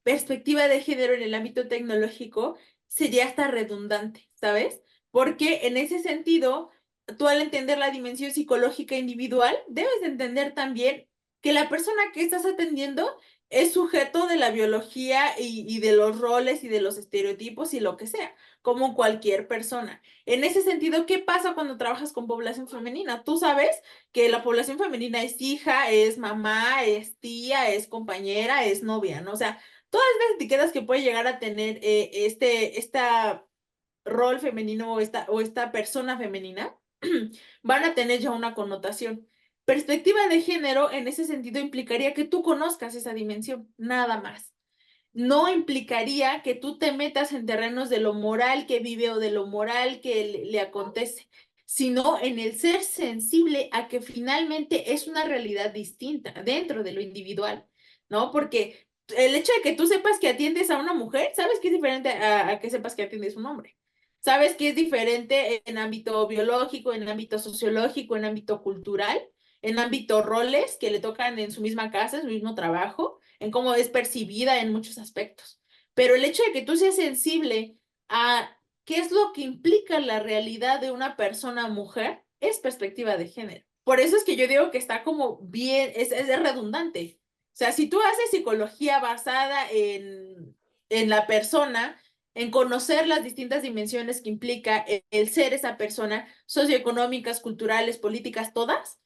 perspectiva de género en el ámbito tecnológico sería hasta redundante, ¿sabes? Porque en ese sentido, tú al entender la dimensión psicológica individual, debes de entender también que la persona que estás atendiendo es sujeto de la biología y de los roles y de los estereotipos y lo que sea, como cualquier persona. En ese sentido, ¿qué pasa cuando trabajas con población femenina? Tú sabes que la población femenina es hija, es mamá, es tía, es compañera, es novia, ¿no? O sea, todas las etiquetas que puede llegar a tener esta rol femenino o esta persona femenina van a tener ya una connotación. Perspectiva de género en ese sentido implicaría que tú conozcas esa dimensión, nada más. No implicaría que tú te metas en terrenos de lo moral que vive o de lo moral que le acontece, sino en el ser sensible a que finalmente es una realidad distinta dentro de lo individual, ¿no? Porque el hecho de que tú sepas que atiendes a una mujer, sabes que es diferente a que sepas que atiendes a un hombre. Sabes que es diferente en ámbito biológico, en ámbito sociológico, en ámbito cultural, en ámbito roles que le tocan en su misma casa, en su mismo trabajo, en cómo es percibida en muchos aspectos. Pero el hecho de que tú seas sensible a qué es lo que implica la realidad de una persona mujer es perspectiva de género. Por eso es que yo digo que está como bien, es redundante. O sea, si tú haces psicología basada en la persona, en conocer las distintas dimensiones que implica el ser esa persona, socioeconómicas, culturales, políticas, todas,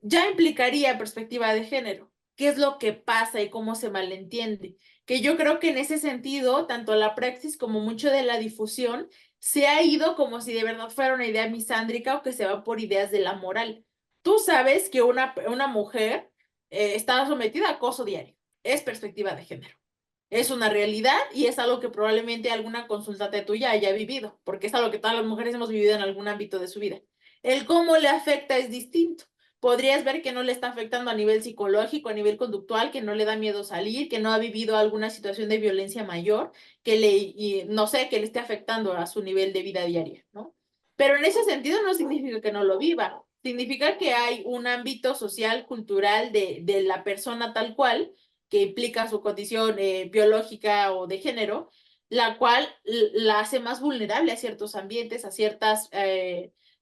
ya implicaría perspectiva de género. ¿Qué es lo que pasa y cómo se malentiende? Que yo creo que en ese sentido, tanto la praxis como mucho de la difusión se ha ido como si de verdad fuera una idea misándrica o que se va por ideas de la moral. Tú sabes que una mujer está sometida a acoso diario. Es perspectiva de género. Es una realidad y es algo que probablemente alguna consultante tuya haya vivido, porque es algo que todas las mujeres hemos vivido en algún ámbito de su vida. El cómo le afecta es distinto. Podrías ver que no le está afectando a nivel psicológico, a nivel conductual, que no le da miedo salir, que no ha vivido alguna situación de violencia mayor, no sé, que le esté afectando a su nivel de vida diaria, ¿no? Pero en ese sentido no significa que no lo viva, significa que hay un ámbito social, cultural de la persona tal cual, que implica su condición biológica o de género, la cual la hace más vulnerable a ciertos ambientes, a ciertas,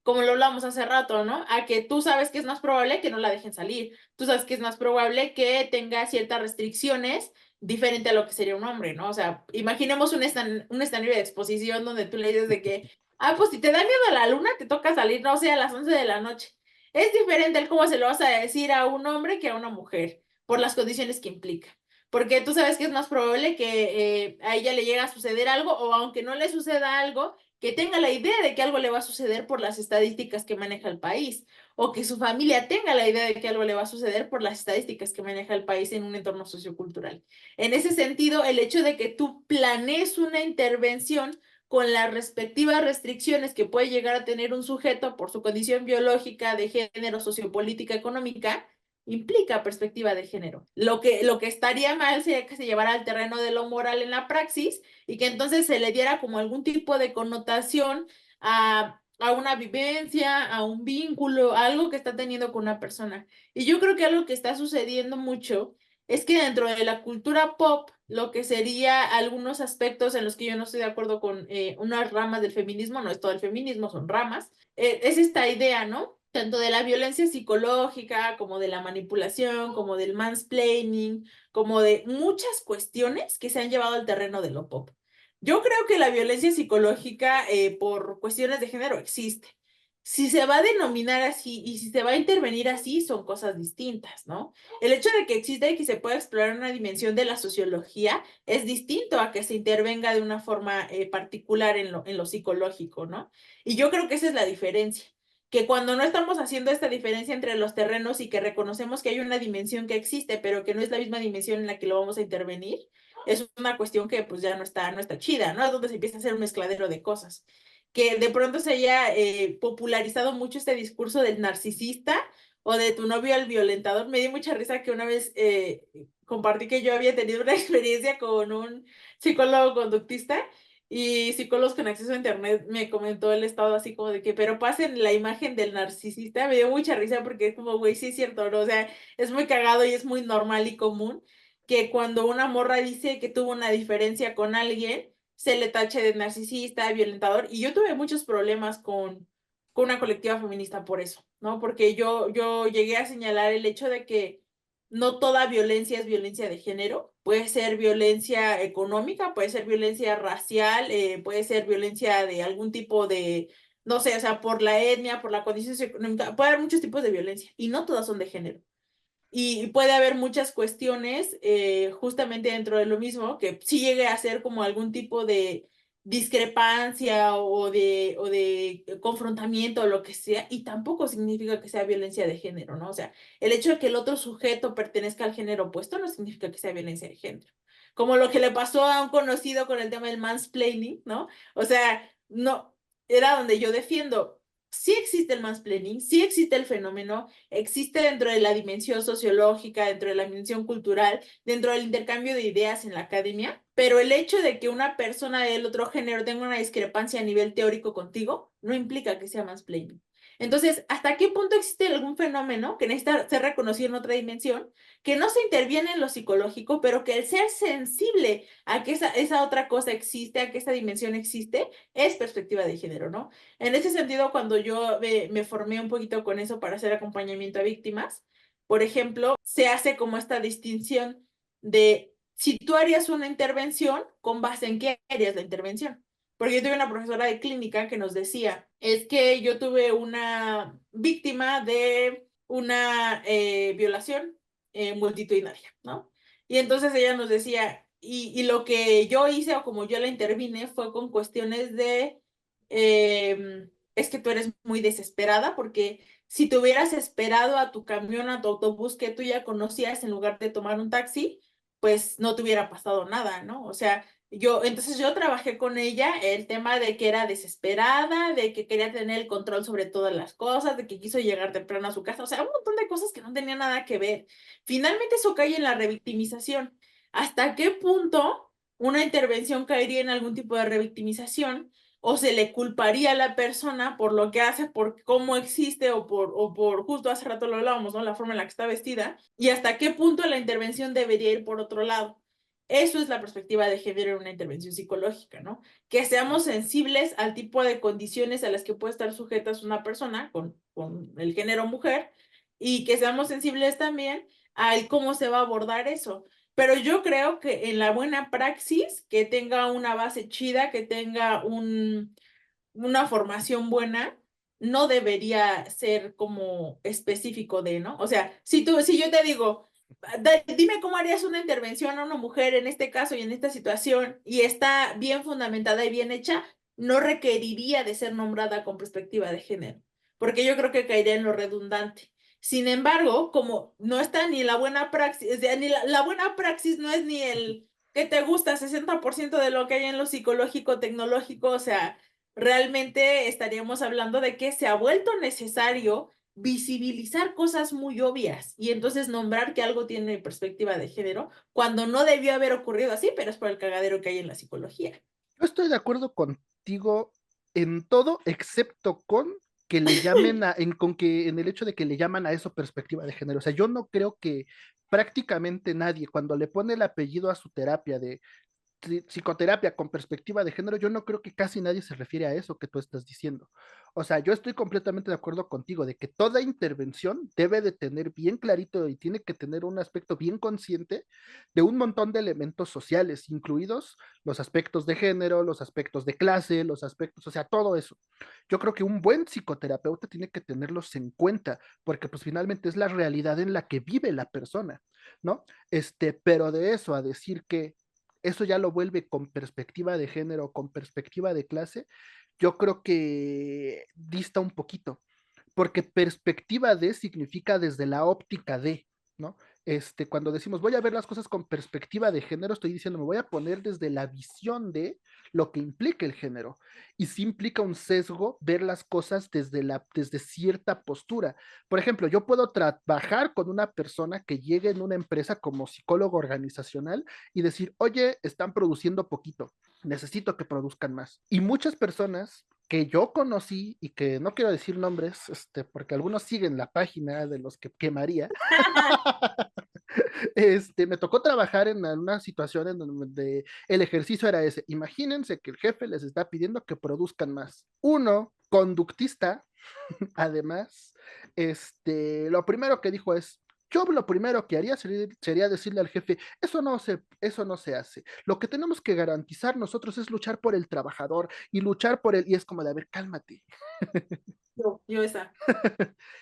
como lo hablamos hace rato, ¿no? A que tú sabes que es más probable que no la dejen salir, tú sabes que es más probable que tenga ciertas restricciones diferente a lo que sería un hombre, ¿no? O sea, imaginemos un escenario de exposición donde tú le dices de que, pues si te da miedo a la luna, te toca salir, no sé, a las 11 de la noche. Es diferente el cómo se lo vas a decir a un hombre que a una mujer por las condiciones que implica. Porque tú sabes que es más probable que a ella le llegue a suceder algo o aunque no le suceda algo, que tenga la idea de que algo le va a suceder por las estadísticas que maneja el país o que su familia tenga la idea de que algo le va a suceder por las estadísticas que maneja el país en un entorno sociocultural. En ese sentido, el hecho de que tú planees una intervención con las respectivas restricciones que puede llegar a tener un sujeto por su condición biológica, de género, sociopolítica, económica, implica perspectiva de género. Lo que estaría mal sería que se llevara al terreno de lo moral en la praxis y que entonces se le diera como algún tipo de connotación a una vivencia, a un vínculo, a algo que está teniendo con una persona. Y yo creo que algo que está sucediendo mucho es que dentro de la cultura pop, lo que sería algunos aspectos en los que yo no estoy de acuerdo con unas ramas del feminismo, no es todo el feminismo, son ramas, es esta idea, ¿no? Tanto de la violencia psicológica, como de la manipulación, como del mansplaining, como de muchas cuestiones que se han llevado al terreno de lo pop. Yo creo que la violencia psicológica por cuestiones de género existe. Si se va a denominar así y si se va a intervenir así, son cosas distintas, ¿no? El hecho de que exista y que se pueda explorar una dimensión de la sociología es distinto a que se intervenga de una forma particular en lo psicológico, ¿no? Y yo creo que esa es la diferencia, que cuando no estamos haciendo esta diferencia entre los terrenos y que reconocemos que hay una dimensión que existe, pero que no es la misma dimensión en la que lo vamos a intervenir, es una cuestión que pues ya no está chida, ¿no? Es donde se empieza a hacer un mezcladero de cosas. Que de pronto se haya popularizado mucho este discurso del narcisista o de tu novio al violentador. Me dio mucha risa que una vez compartí que yo había tenido una experiencia con un psicólogo conductista y psicólogos con acceso a internet me comentó el estado así como de que, pero pasen la imagen del narcisista. Me dio mucha risa porque es como, güey, sí es cierto, ¿no? O sea, es muy cagado y es muy normal y común que cuando una morra dice que tuvo una diferencia con alguien, se le tache de narcisista, violentador, y yo tuve muchos problemas con una colectiva feminista por eso, ¿no? Porque yo llegué a señalar el hecho de que no toda violencia es violencia de género, puede ser violencia económica, puede ser violencia racial, puede ser violencia de algún tipo de, no sé, o sea, por la etnia, por la condición socioeconómica, puede haber muchos tipos de violencia y no todas son de género. Y puede haber muchas cuestiones justamente dentro de lo mismo que sí llegue a ser como algún tipo de discrepancia o de confrontamiento o lo que sea, y tampoco significa que sea violencia de género, ¿no? O sea, el hecho de que el otro sujeto pertenezca al género opuesto no significa que sea violencia de género. Como lo que le pasó a un conocido con el tema del mansplaining, ¿no? O sea, no, era donde yo defiendo. Sí existe el mansplaining, sí existe el fenómeno, existe dentro de la dimensión sociológica, dentro de la dimensión cultural, dentro del intercambio de ideas en la academia, pero el hecho de que una persona del otro género tenga una discrepancia a nivel teórico contigo no implica que sea mansplaining. Entonces, ¿hasta qué punto existe algún fenómeno que necesita ser reconocido en otra dimensión, que no se interviene en lo psicológico, pero que el ser sensible a que esa otra cosa existe, a que esa dimensión existe, es perspectiva de género, ¿no? En ese sentido, cuando yo me formé un poquito con eso para hacer acompañamiento a víctimas, por ejemplo, se hace como esta distinción de si tú harías una intervención, ¿con base en qué harías la intervención? Porque yo tuve una profesora de clínica que nos decía, es que yo tuve una víctima de una violación multitudinaria, ¿no? Y entonces ella nos decía, y lo que yo hice o como yo la intervine fue con cuestiones de es que tú eres muy desesperada porque si te hubieras esperado a tu camión, a tu autobús que tú ya conocías en lugar de tomar un taxi, pues no te hubiera pasado nada, ¿no? O sea, entonces yo trabajé con ella el tema de que era desesperada, de que quería tener el control sobre todas las cosas, de que quiso llegar temprano a su casa, o sea, un montón de cosas que no tenían nada que ver. Finalmente eso cae en la revictimización. ¿Hasta qué punto una intervención caería en algún tipo de revictimización? O se le culparía a la persona por lo que hace, por cómo existe o por justo hace rato lo hablábamos, ¿no? La forma en la que está vestida y hasta qué punto la intervención debería ir por otro lado. Eso es la perspectiva de género en una intervención psicológica, ¿no? Que seamos sensibles al tipo de condiciones a las que puede estar sujetas una persona con el género mujer y que seamos sensibles también al cómo se va a abordar eso. Pero yo creo que en la buena praxis, que tenga una base chida, que tenga una formación buena, no debería ser como específico de, ¿no? O sea, si yo te digo, dime cómo harías una intervención a una mujer en este caso y en esta situación y está bien fundamentada y bien hecha, no requeriría de ser nombrada con perspectiva de género, porque yo creo que caería en lo redundante. Sin embargo, como no está ni la buena praxis, o sea, ni la buena praxis no es ni el que te gusta 60% de lo que hay en lo psicológico, tecnológico, o sea, realmente estaríamos hablando de que se ha vuelto necesario visibilizar cosas muy obvias y entonces nombrar que algo tiene perspectiva de género cuando no debió haber ocurrido así, pero es por el cagadero que hay en la psicología. Yo estoy de acuerdo contigo en todo, excepto con que le llamen con que en el hecho de que le llaman a eso perspectiva de género. O sea, yo no creo que prácticamente nadie, cuando le pone el apellido a su terapia de psicoterapia con perspectiva de género, yo no creo que casi nadie se refiere a eso que tú estás diciendo. O sea, yo estoy completamente de acuerdo contigo de que toda intervención debe de tener bien clarito y tiene que tener un aspecto bien consciente de un montón de elementos sociales, incluidos los aspectos de género, los aspectos de clase, los aspectos, o sea, todo eso. Yo creo que un buen psicoterapeuta tiene que tenerlos en cuenta, porque pues finalmente es la realidad en la que vive la persona, ¿no? Pero de eso a decir que eso ya lo vuelve con perspectiva de género, con perspectiva de clase, yo creo que dista un poquito, porque perspectiva de significa desde la óptica de, ¿no? Cuando decimos voy a ver las cosas con perspectiva de género, estoy diciendo me voy a poner desde la visión de lo que implica el género. Y sí implica un sesgo ver las cosas desde cierta postura. Por ejemplo, yo puedo trabajar con una persona que llegue en una empresa como psicólogo organizacional y decir, oye, están produciendo poquito, necesito que produzcan más. Y muchas personas que yo conocí y que no quiero decir nombres, porque algunos siguen la página de los que quemaría, me tocó trabajar en una situación en donde el ejercicio era ese. Imagínense que el jefe les está pidiendo que produzcan más. Uno, conductista, además, lo primero que dijo es, yo lo primero que haría sería decirle al jefe, eso no se hace. Lo que tenemos que garantizar nosotros es luchar por el trabajador y luchar por él. Y es como de, a ver, cálmate. Yo esa.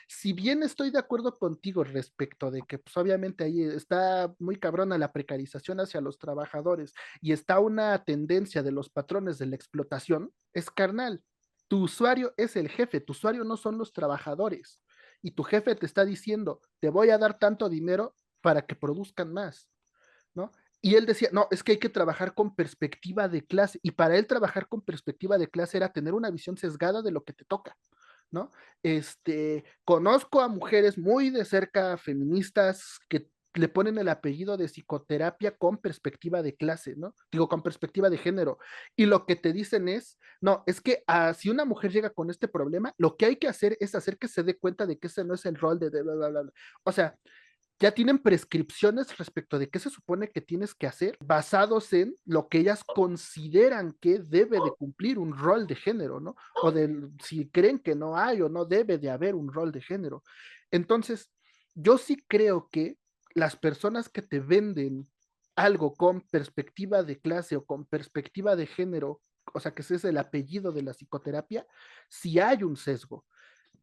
Si bien estoy de acuerdo contigo respecto de que pues obviamente ahí está muy cabrona la precarización hacia los trabajadores y está una tendencia de los patrones de la explotación, es carnal. Tu usuario es el jefe, tu usuario no son los trabajadores. Y tu jefe te está diciendo, te voy a dar tanto dinero para que produzcan más, ¿no? Y él decía, no, es que hay que trabajar con perspectiva de clase. Y para él trabajar con perspectiva de clase era tener una visión sesgada de lo que te toca, ¿no? Conozco a mujeres muy de cerca, feministas, que le ponen el apellido de psicoterapia con perspectiva de clase, ¿no? Digo, con perspectiva de género. Y lo que te dicen es, no, es que si una mujer llega con este problema, lo que hay que hacer es hacer que se dé cuenta de que ese no es el rol de bla, bla, bla, bla. O sea, ya tienen prescripciones respecto de qué se supone que tienes que hacer basados en lo que ellas consideran que debe de cumplir un rol de género, ¿no? O de si creen que no hay o no debe de haber un rol de género. Entonces, yo sí creo que las personas que te venden algo con perspectiva de clase o con perspectiva de género, o sea, que ese es el apellido de la psicoterapia, sí hay un sesgo,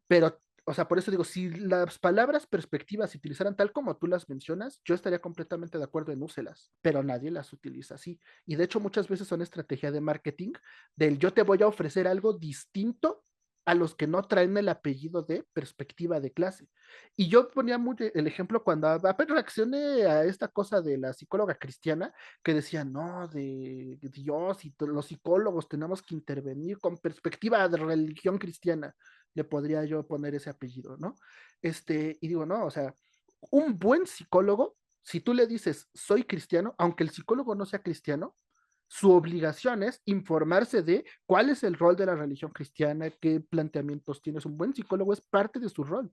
pero, o sea, por eso digo, si las palabras perspectivas se utilizaran tal como tú las mencionas, yo estaría completamente de acuerdo en úselas, pero nadie las utiliza así. Y de hecho muchas veces son estrategia de marketing del yo te voy a ofrecer algo distinto a los que no traen el apellido de perspectiva de clase. Y yo ponía mucho el ejemplo cuando apenas reaccioné a esta cosa de la psicóloga cristiana, que decía, no, de Dios y los psicólogos tenemos que intervenir con perspectiva de religión cristiana, le podría yo poner ese apellido, ¿no? Y digo, no, o sea, un buen psicólogo, si tú le dices, soy cristiano, aunque el psicólogo no sea cristiano, su obligación es informarse de cuál es el rol de la religión cristiana, qué planteamientos tienes. Un buen psicólogo es parte de su rol.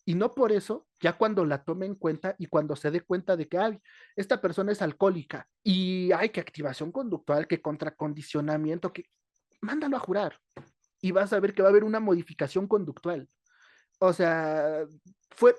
Y no por eso, ya cuando la tome en cuenta y cuando se dé cuenta de que ay, esta persona es alcohólica y hay que activación conductual, que contracondicionamiento, que mándalo a jurar y vas a ver que va a haber una modificación conductual. O sea,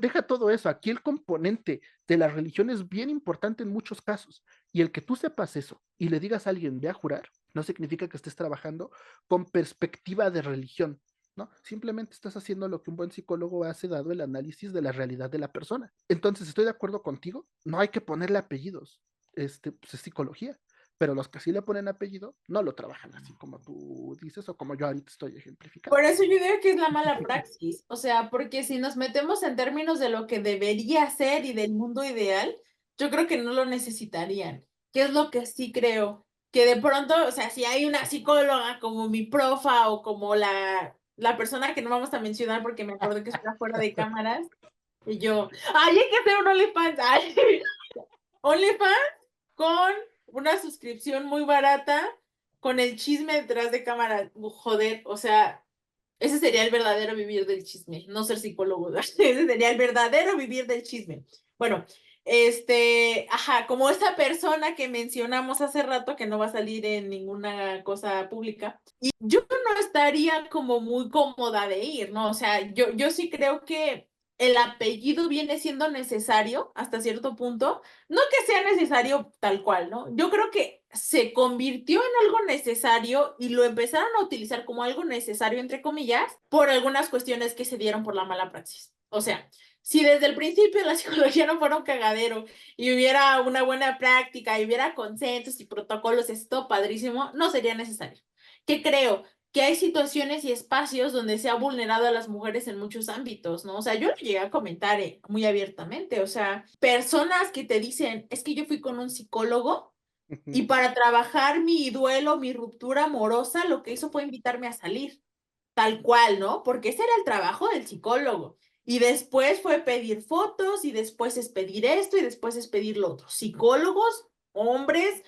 deja todo eso. Aquí el componente de la religión es bien importante en muchos casos. Y el que tú sepas eso y le digas a alguien, ve a jurar, no significa que estés trabajando con perspectiva de religión, ¿no? Simplemente estás haciendo lo que un buen psicólogo hace dado el análisis de la realidad de la persona. Entonces, estoy de acuerdo contigo, no hay que ponerle apellidos, pues es psicología. Pero los que sí le ponen apellido no lo trabajan así como tú dices o como yo ahorita estoy ejemplificando. Por eso yo digo que es la mala praxis, o sea, porque si nos metemos en términos de lo que debería ser y del mundo ideal, yo creo que no lo necesitarían, que es lo que sí creo, que de pronto, o sea, si hay una psicóloga como mi profa o como la persona que no vamos a mencionar porque me acuerdo que está fuera de cámaras, y yo, ay, hay que hacer un OnlyFans, ay, OnlyFans con una suscripción muy barata, con el chisme detrás de cámara, joder, o sea, ese sería el verdadero vivir del chisme, no ser psicólogo, ¿verdad? Ese sería el verdadero vivir del chisme. Bueno, ajá, como esa persona que mencionamos hace rato que no va a salir en ninguna cosa pública, y yo no estaría como muy cómoda de ir, ¿no? O sea, yo sí creo que el apellido viene siendo necesario hasta cierto punto, no que sea necesario tal cual, ¿no? Yo creo que se convirtió en algo necesario y lo empezaron a utilizar como algo necesario, entre comillas, por algunas cuestiones que se dieron por la mala praxis. O sea, si desde el principio la psicología no fuera un cagadero y hubiera una buena práctica y hubiera consensos y protocolos, esto padrísimo, no sería necesario. ¿Qué creo? Que hay situaciones y espacios donde se ha vulnerado a las mujeres en muchos ámbitos, ¿no? O sea, yo lo llegué a comentar muy abiertamente, o sea, personas que te dicen, es que yo fui con un psicólogo y para trabajar mi duelo, mi ruptura amorosa, lo que hizo fue invitarme a salir, tal cual, ¿no? Porque ese era el trabajo del psicólogo. Y después fue pedir fotos y después es pedir esto y después es pedir lo otro. Psicólogos, hombres,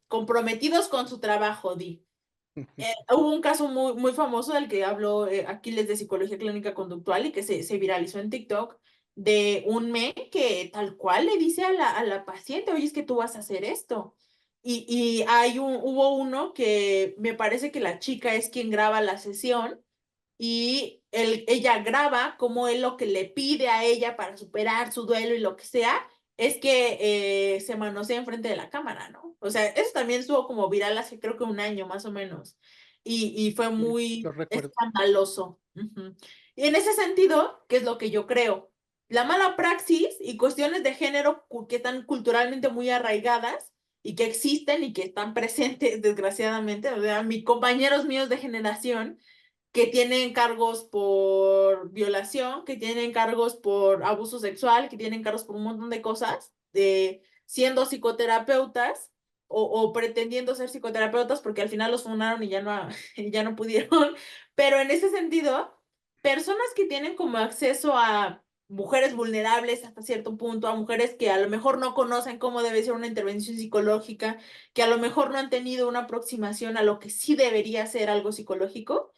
comprometidos con su trabajo, di. Hubo un caso muy, muy famoso del que habló Aquiles de psicología clínica conductual y que se viralizó en TikTok de un men que tal cual le dice a la paciente, oye, es que tú vas a hacer esto. Y hubo uno que me parece que la chica es quien graba la sesión y ella graba como él lo que le pide a ella para superar su duelo y lo que sea, es que se manosea enfrente de la cámara, ¿no? O sea, eso también estuvo como viral hace creo que un año más o menos y fue Sí, lo muy recuerdo. escandaloso. Ujú. Y en ese sentido, ¿qué es lo que yo creo? La mala praxis y cuestiones de género que están culturalmente muy arraigadas y que existen y que están presentes desgraciadamente, o sea, mis compañeros míos de generación que tienen cargos por violación, que tienen cargos por abuso sexual, que tienen cargos por un montón de cosas, siendo psicoterapeutas o pretendiendo ser psicoterapeutas, porque al final los fundaron y ya no, ya no pudieron. Pero en ese sentido, personas que tienen como acceso a mujeres vulnerables hasta cierto punto, a mujeres que a lo mejor no conocen cómo debe ser una intervención psicológica, que a lo mejor no han tenido una aproximación a lo que sí debería ser algo psicológico,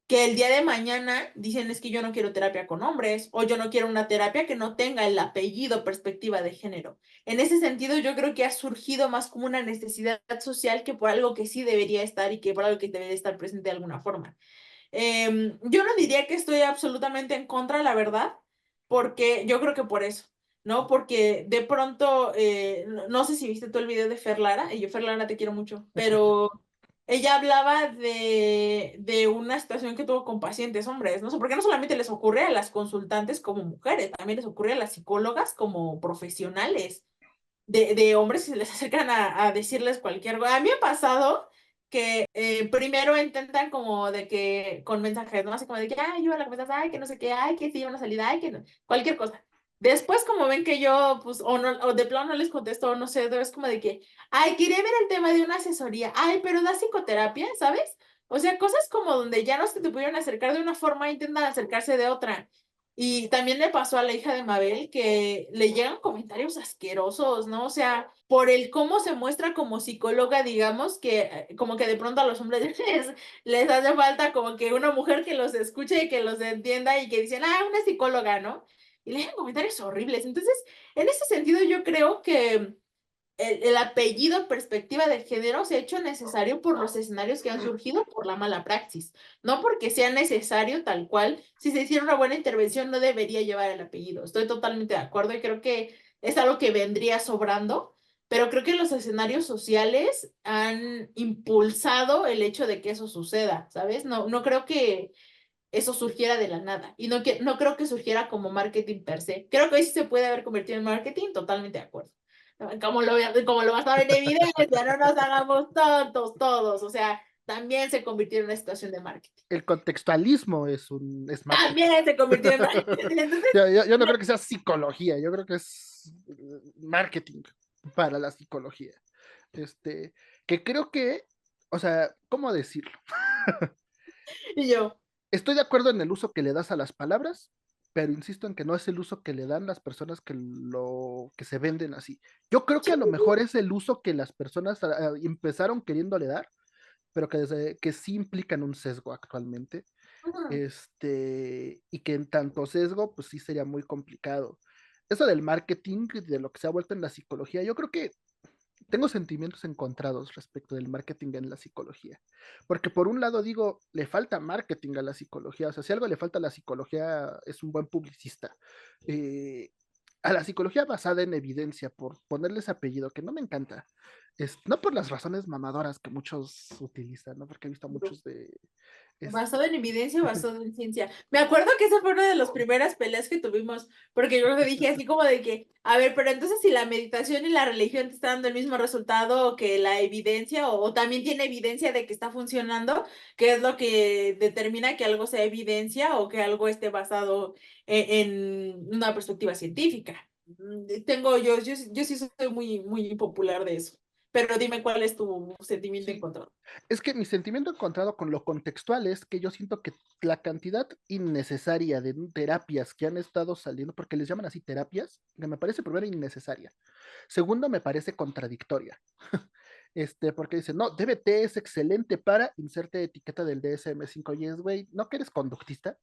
que el día de mañana dicen es que yo no quiero terapia con hombres o yo no quiero una terapia que no tenga el apellido perspectiva de género. En ese sentido, yo creo que ha surgido más como una necesidad social que por algo que sí debería estar y que por algo que debería estar presente de alguna forma. Yo no diría que estoy absolutamente en contra, la verdad, porque yo creo que por eso, ¿no? Porque de pronto, no sé si viste tú el video de Fer Lara, y yo Fer Lara te quiero mucho, pero ella hablaba de una situación que tuvo con pacientes hombres, no sé, porque no solamente les ocurre a las consultantes como mujeres, también les ocurre a las psicólogas como profesionales de hombres que se les acercan a decirles cualquier cosa. A mí me ha pasado que primero intentan como de que con mensajes, ¿no? Así como de que, ay, yo a la conversación, ay, que no sé qué, ay, que sí, una salida, ay, que no, cualquier cosa. Después, como ven que yo, pues, o, no, o de plano no les contesto, o no sé, es como de que, ay, quería ver el tema de una asesoría, ay, pero da psicoterapia, ¿sabes? O sea, cosas como donde ya no se te pudieron acercar de una forma, intentan acercarse de otra. Y también le pasó a la hija de Mabel que le llegan comentarios asquerosos, ¿no? O sea, por el cómo se muestra como psicóloga, digamos, que como que de pronto a los hombres les hace falta como que una mujer que los escuche y que los entienda y que dicen, ah, una psicóloga, ¿no? Y le llegan comentarios horribles. Entonces, en ese sentido, yo creo que el apellido perspectiva del género se ha hecho necesario por los escenarios que han surgido por la mala praxis, no porque sea necesario tal cual. Si se hiciera una buena intervención, no debería llevar el apellido. Estoy totalmente de acuerdo y creo que es algo que vendría sobrando, pero creo que los escenarios sociales han impulsado el hecho de que eso suceda, ¿sabes? No, no creo que eso surgiera de la nada y no, no creo que surgiera como marketing per se. Creo que hoy sí se puede haber convertido en marketing, totalmente de acuerdo. Como lo vas a ver en evidencia, no nos hagamos tontos todos, o sea, también se convirtió en una situación de marketing. El contextualismo es marketing. También se convirtió en marketing. Entonces, Yo no creo que sea psicología, yo creo que es marketing para la psicología. Este, que creo que, o sea, ¿cómo decirlo? y yo, Estoy de acuerdo en el uso que le das a las palabras, pero insisto en que no es el uso que le dan las personas que se venden así. Yo creo que a lo mejor es el uso que las personas empezaron queriéndole dar, pero que sí implican un sesgo actualmente. Y que en tanto sesgo, pues sí sería muy complicado. Eso del marketing, de lo que se ha vuelto en la psicología, yo creo que tengo sentimientos encontrados respecto del marketing en la psicología. Porque por un lado digo, le falta marketing a la psicología. O sea, si algo le falta a la psicología, es un buen publicista. Eh, a la psicología basada en evidencia, por ponerles apellido, que no me encanta. No por las razones mamadoras que muchos utilizan, ¿no? Porque he visto a muchos de... basado en evidencia, basado en ciencia. Me acuerdo que esa fue una de las primeras peleas que tuvimos, porque yo le dije así como de que, a ver, pero entonces si la meditación y la religión te están dando el mismo resultado que la evidencia, o también tiene evidencia de que está funcionando, ¿qué es lo que determina que algo sea evidencia o que algo esté basado en una perspectiva científica? Yo sí soy muy, muy popular de eso. Pero dime cuál es tu sentimiento Sí, encontrado. es que mi sentimiento encontrado con lo contextual es que yo siento que la cantidad innecesaria de terapias que han estado saliendo, porque les llaman así terapias, que me parece primero innecesaria. Segundo, me parece contradictoria. Porque dicen, no, DBT es excelente para inserte etiqueta del DSM-5. Y es, güey, ¿no que eres conductista?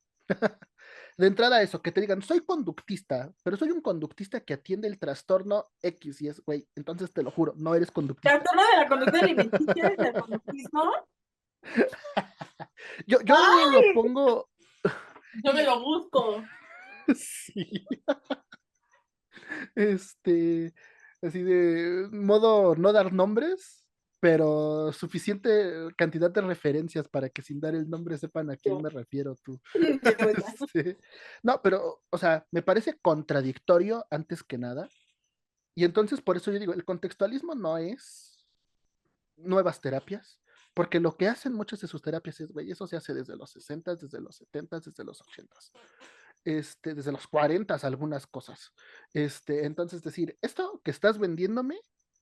De entrada eso, que te digan, soy conductista, pero soy un conductista que atiende el trastorno X y es, güey, entonces te lo juro, no eres conductista. Trastorno de la conducta alimenticia y del conductismo. Yo lo ¡Ay! pongo, Yo me lo busco. sí, este, así de modo no dar nombres, pero suficiente cantidad de referencias para que sin dar el nombre sepan a quién Yo, me refiero tú. yo esa. No, pero, o sea, me parece contradictorio antes que nada. Y entonces por eso yo digo, el contextualismo no es nuevas terapias, porque lo que hacen muchas de sus terapias es, güey, eso se hace desde los 60, desde los 70, desde los 80, desde los 40 algunas cosas. Entonces decir, esto que estás vendiéndome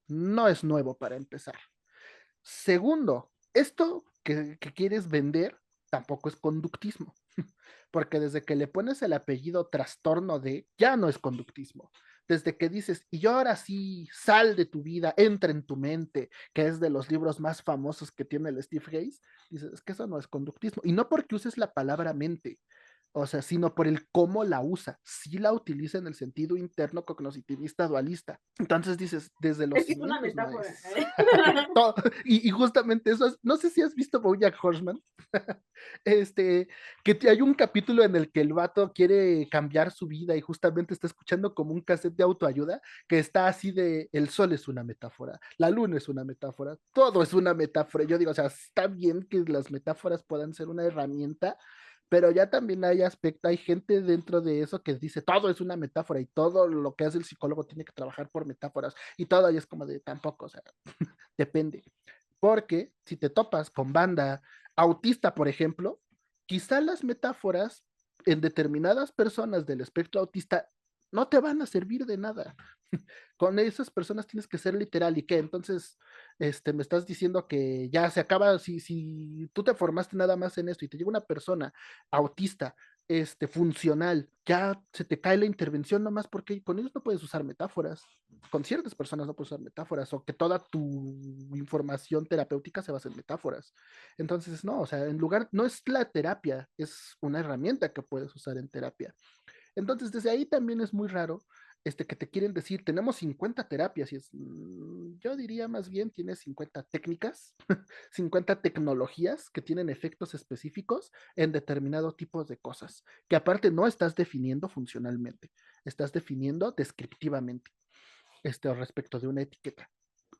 no es nuevo para empezar. Segundo, esto que quieres vender tampoco es conductismo, porque desde que le pones el apellido trastorno de, ya no es conductismo. Desde que dices, y yo ahora sí, sal de tu vida, entra en tu mente, que es de los libros más famosos que tiene el Steve Hayes, dices, es que eso no es conductismo. Y no porque uses la palabra mente, o sea, sino por el cómo la usa. Sí la utiliza en el sentido interno cognitivista dualista. Entonces dices, desde los Es que es una cimientos no metáfora. es. y justamente eso es, no sé si has visto BoJack Horseman, hay un capítulo en el que el vato quiere cambiar su vida y justamente está escuchando como un cassette de autoayuda que está así de, el sol es una metáfora, la luna es una metáfora, todo es una metáfora. Yo digo, o sea, está bien que las metáforas puedan ser una herramienta, pero ya también hay aspecto, hay gente dentro de eso que dice todo es una metáfora y todo lo que hace el psicólogo tiene que trabajar por metáforas y todo, y es como de tampoco, o sea, depende. Porque si te topas con banda autista, por ejemplo, quizá las metáforas en determinadas personas del espectro autista no te van a servir de nada. Con esas personas tienes que ser literal. ¿Y qué? Entonces, me estás diciendo que ya se acaba, si tú te formaste nada más en esto y te llega una persona autista, funcional, ya se te cae la intervención nomás porque con ellos no puedes usar metáforas. Con ciertas personas no puedes usar metáforas, o que toda tu información terapéutica se basa en metáforas. Entonces, no, o sea, en lugar, no es la terapia, es una herramienta que puedes usar en terapia. Entonces, desde ahí también es muy raro que te quieren decir, tenemos 50 terapias, y yo diría más bien, tienes 50 técnicas, 50 tecnologías que tienen efectos específicos en determinado tipo de cosas, que aparte no estás definiendo funcionalmente, estás definiendo descriptivamente, respecto de una etiqueta.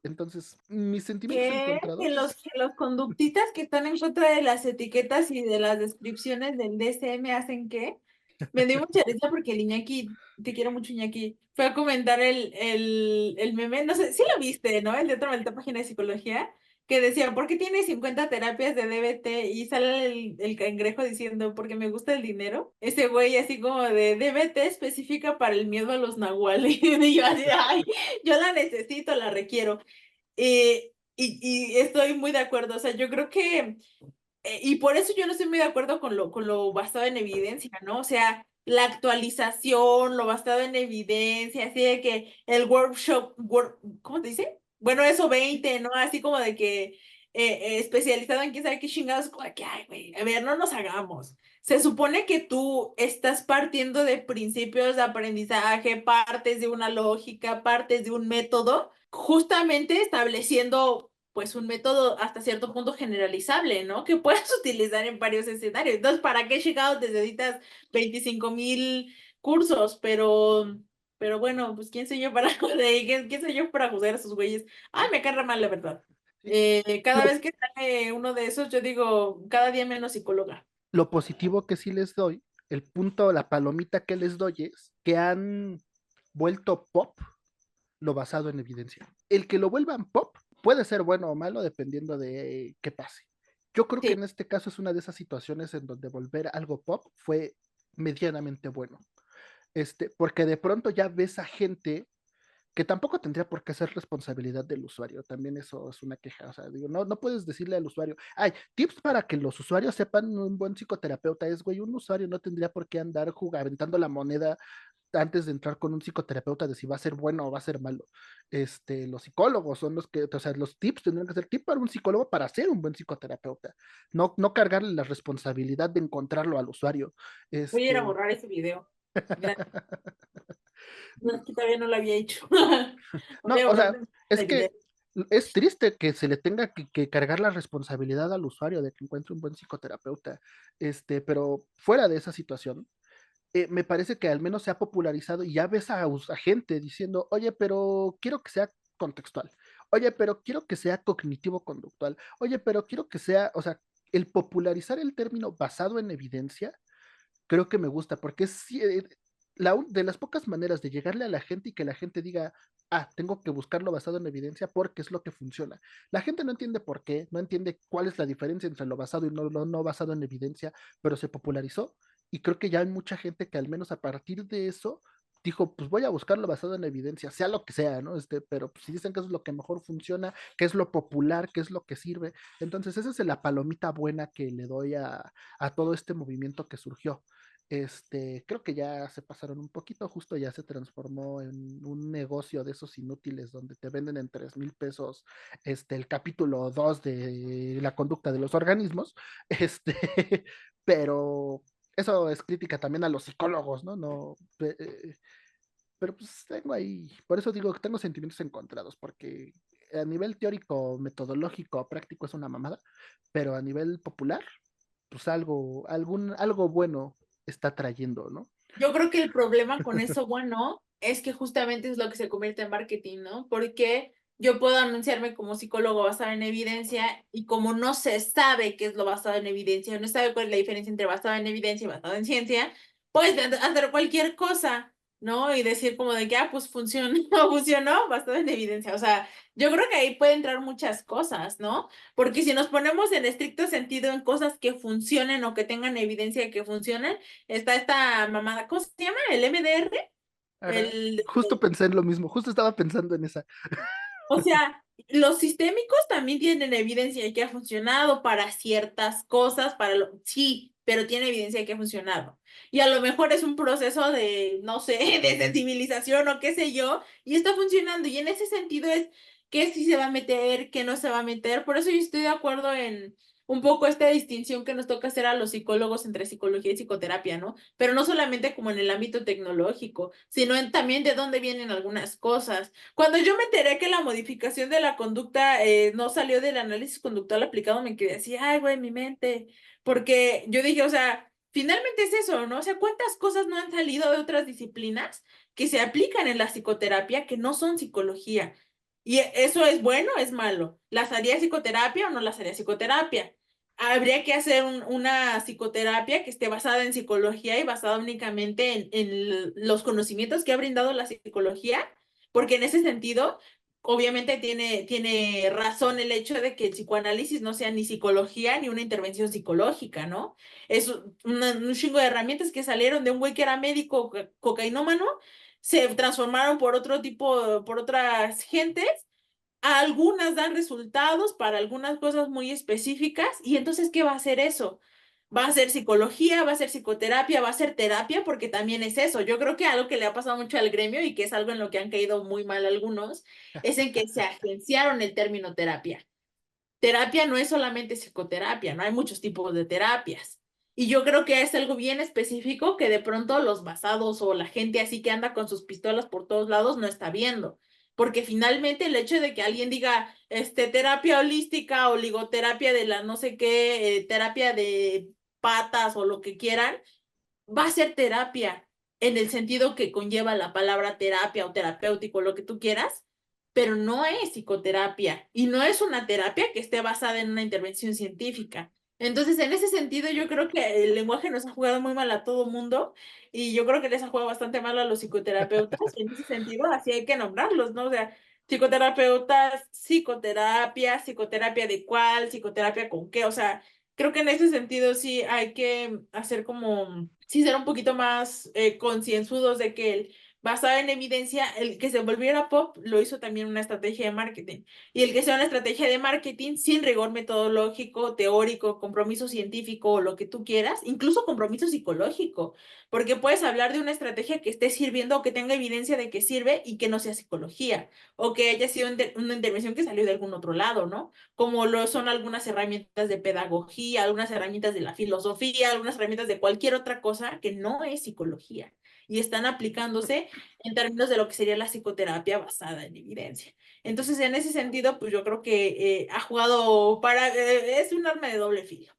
Entonces, mis sentimientos ¿Qué? encontrados. Que los conductistas que están en contra de las etiquetas y de las descripciones del DSM hacen qué? Me dio mucha risa porque el Iñaki, te quiero mucho Iñaki, fue a comentar el meme, no sé, sí lo viste, ¿no? El de otra maldita página de psicología, que decía, ¿por qué tiene 50 terapias de DBT? Y sale el cangrejo diciendo, porque me gusta el dinero. Ese güey así como de DBT específica para el miedo a los nahuales. Y yo así, ay, yo la necesito, la requiero. Y estoy muy de acuerdo, o sea, yo creo que, y por eso yo no estoy muy de acuerdo con lo basado en evidencia, ¿no? O sea, la actualización, lo basado en evidencia, así de que el ¿cómo te dice? Bueno, eso 20, ¿no? Así como de que especializado en quién sabe qué chingados, como que, ay, güey, a ver, no nos hagamos. Se supone que tú estás partiendo de principios de aprendizaje, partes de una lógica, partes de un método, justamente estableciendo pues un método hasta cierto punto generalizable, ¿no? Que puedes utilizar en varios escenarios. Entonces, ¿para qué chingados necesitas 25,000 cursos? Pero bueno, pues ¿quién soy yo para quién soy yo para juzgar a esos güeyes? Ay, me cae re mal, la verdad. Sí, Cada lo, vez que sale uno de esos, yo digo, cada día menos psicóloga. lo positivo que sí les doy, el punto, la palomita que les doy es que han vuelto pop lo basado en evidencia. El que lo vuelvan pop puede ser bueno o malo dependiendo de qué pase. Yo creo que Sí. en este caso es una de esas situaciones en donde volver algo pop fue medianamente bueno. Porque de pronto ya ves a gente que tampoco tendría por qué ser responsabilidad del usuario, también eso es una queja, o sea, digo, no puedes decirle al usuario, ay, tips para que los usuarios sepan un buen psicoterapeuta es, güey, un usuario no tendría por qué andar aventando la moneda antes de entrar con un psicoterapeuta de si va a ser bueno o va a ser malo. Los psicólogos son los que, o sea, los tips tendrían que ser tip para un psicólogo para ser un buen psicoterapeuta, no cargarle la responsabilidad de encontrarlo al usuario. Voy a ir a Este, borrar ese video. Gracias. No, es que todavía no lo había hecho. Voy no, a o borrar sea, es el video. que es triste que se le tenga que cargar la responsabilidad al usuario de que encuentre un buen psicoterapeuta, pero fuera de esa situación, me parece que al menos se ha popularizado y ya ves a gente diciendo, oye, pero quiero que sea contextual, oye, pero quiero que sea cognitivo-conductual, oye, pero quiero que sea, o sea, el popularizar el término basado en evidencia creo que me gusta, porque es de las pocas maneras de llegarle a la gente y que la gente diga, ah, tengo que buscarlo basado en evidencia porque es lo que funciona. La gente no entiende por qué, no entiende cuál es la diferencia entre lo basado y lo no basado en evidencia, pero se popularizó y creo que ya hay mucha gente que al menos a partir de eso dijo, pues voy a buscarlo basado en evidencia, sea lo que sea, ¿no? Pero pues, si dicen que eso es lo que mejor funciona, que es lo popular, que es lo que sirve, entonces esa es la palomita buena que le doy a todo este movimiento que surgió. Creo que ya se pasaron un poquito, justo ya se transformó en un negocio de esos inútiles donde te venden en 3,000 pesos el capítulo 2 de la conducta de los organismos, pero eso es crítica también a los psicólogos, ¿no? No, pero pues tengo ahí, por eso digo que tengo sentimientos encontrados, porque a nivel teórico, metodológico, práctico es una mamada, pero a nivel popular, pues algo bueno está trayendo, ¿no? Yo creo que el problema con eso, bueno, es que justamente es lo que se convierte en marketing, ¿no? Porque yo puedo anunciarme como psicólogo basado en evidencia y como no se sabe qué es lo basado en evidencia, no sabe cuál es la diferencia entre basado en evidencia y basado en ciencia, puedes hacer cualquier cosa. ¿no? Y decir como de que, pues funcionó, funcionó, basado en evidencia. O sea, yo creo que ahí puede entrar muchas cosas, ¿no? Porque si nos ponemos en estricto sentido en cosas que funcionen o que tengan evidencia de que funcionen, está esta mamada, ¿cómo se llama? El MDR, Ajá. el, Justo pensé en lo mismo, justo estaba pensando en esa. o sea, los sistémicos también tienen evidencia de que ha funcionado para ciertas cosas, sí, pero tiene evidencia de que ha funcionado. Y a lo mejor es un proceso de, no sé, de sensibilización o qué sé yo, y está funcionando. Y en ese sentido es qué sí se va a meter, qué no se va a meter. Por eso yo estoy de acuerdo en un poco esta distinción que nos toca hacer a los psicólogos entre psicología y psicoterapia, ¿no? Pero no solamente como en el ámbito tecnológico, sino también de dónde vienen algunas cosas. Cuando yo me enteré que la modificación de la conducta no salió del análisis conductual aplicado, me quedé así, ay, güey, mi mente, porque yo dije, o sea, finalmente es eso, ¿no? O sea, ¿cuántas cosas no han salido de otras disciplinas que se aplican en la psicoterapia que no son psicología? Y eso es bueno o es malo. ¿Las haría psicoterapia o no las haría psicoterapia? Habría que hacer una psicoterapia que esté basada en psicología y basada únicamente en los conocimientos que ha brindado la psicología, porque en ese sentido, obviamente tiene razón el hecho de que el psicoanálisis no sea ni psicología ni una intervención psicológica, ¿no? Es un chingo de herramientas que salieron de un güey que era médico cocainómano, se transformaron por otro tipo, por otras gentes. Algunas dan resultados para algunas cosas muy específicas y entonces, ¿qué va a hacer eso? Va a ser psicología, va a ser psicoterapia, va a ser terapia, porque también es eso. Yo creo que algo que le ha pasado mucho al gremio y que es algo en lo que han caído muy mal algunos, es en que se agenciaron el término terapia. Terapia no es solamente psicoterapia, no hay muchos tipos de terapias. Y yo creo que es algo bien específico que de pronto los basados o la gente así que anda con sus pistolas por todos lados no está viendo. Porque finalmente el hecho de que alguien diga, terapia holística, oligoterapia de la no sé qué, terapia de patas o lo que quieran, va a ser terapia en el sentido que conlleva la palabra terapia o terapéutico, lo que tú quieras, pero no es psicoterapia y no es una terapia que esté basada en una intervención científica. Entonces, en ese sentido, yo creo que el lenguaje nos ha jugado muy mal a todo mundo y yo creo que les ha jugado bastante mal a los psicoterapeutas. En ese sentido, así hay que nombrarlos, ¿no? O sea, psicoterapeutas, psicoterapia, psicoterapia de cuál, psicoterapia con qué, o sea, creo que en ese sentido sí hay que hacer como, sí ser un poquito más concienzudos de que el basado en evidencia, el que se volviera pop lo hizo también una estrategia de marketing. Y el que sea una estrategia de marketing sin rigor metodológico, teórico, compromiso científico o lo que tú quieras, incluso compromiso psicológico, porque puedes hablar de una estrategia que esté sirviendo o que tenga evidencia de que sirve y que no sea psicología, o que haya sido una intervención que salió de algún otro lado, ¿no? Como lo son algunas herramientas de pedagogía, algunas herramientas de la filosofía, algunas herramientas de cualquier otra cosa que no es psicología y están aplicándose en términos de lo que sería la psicoterapia basada en evidencia. Entonces, en ese sentido, pues yo creo que ha jugado es un arma de doble filo.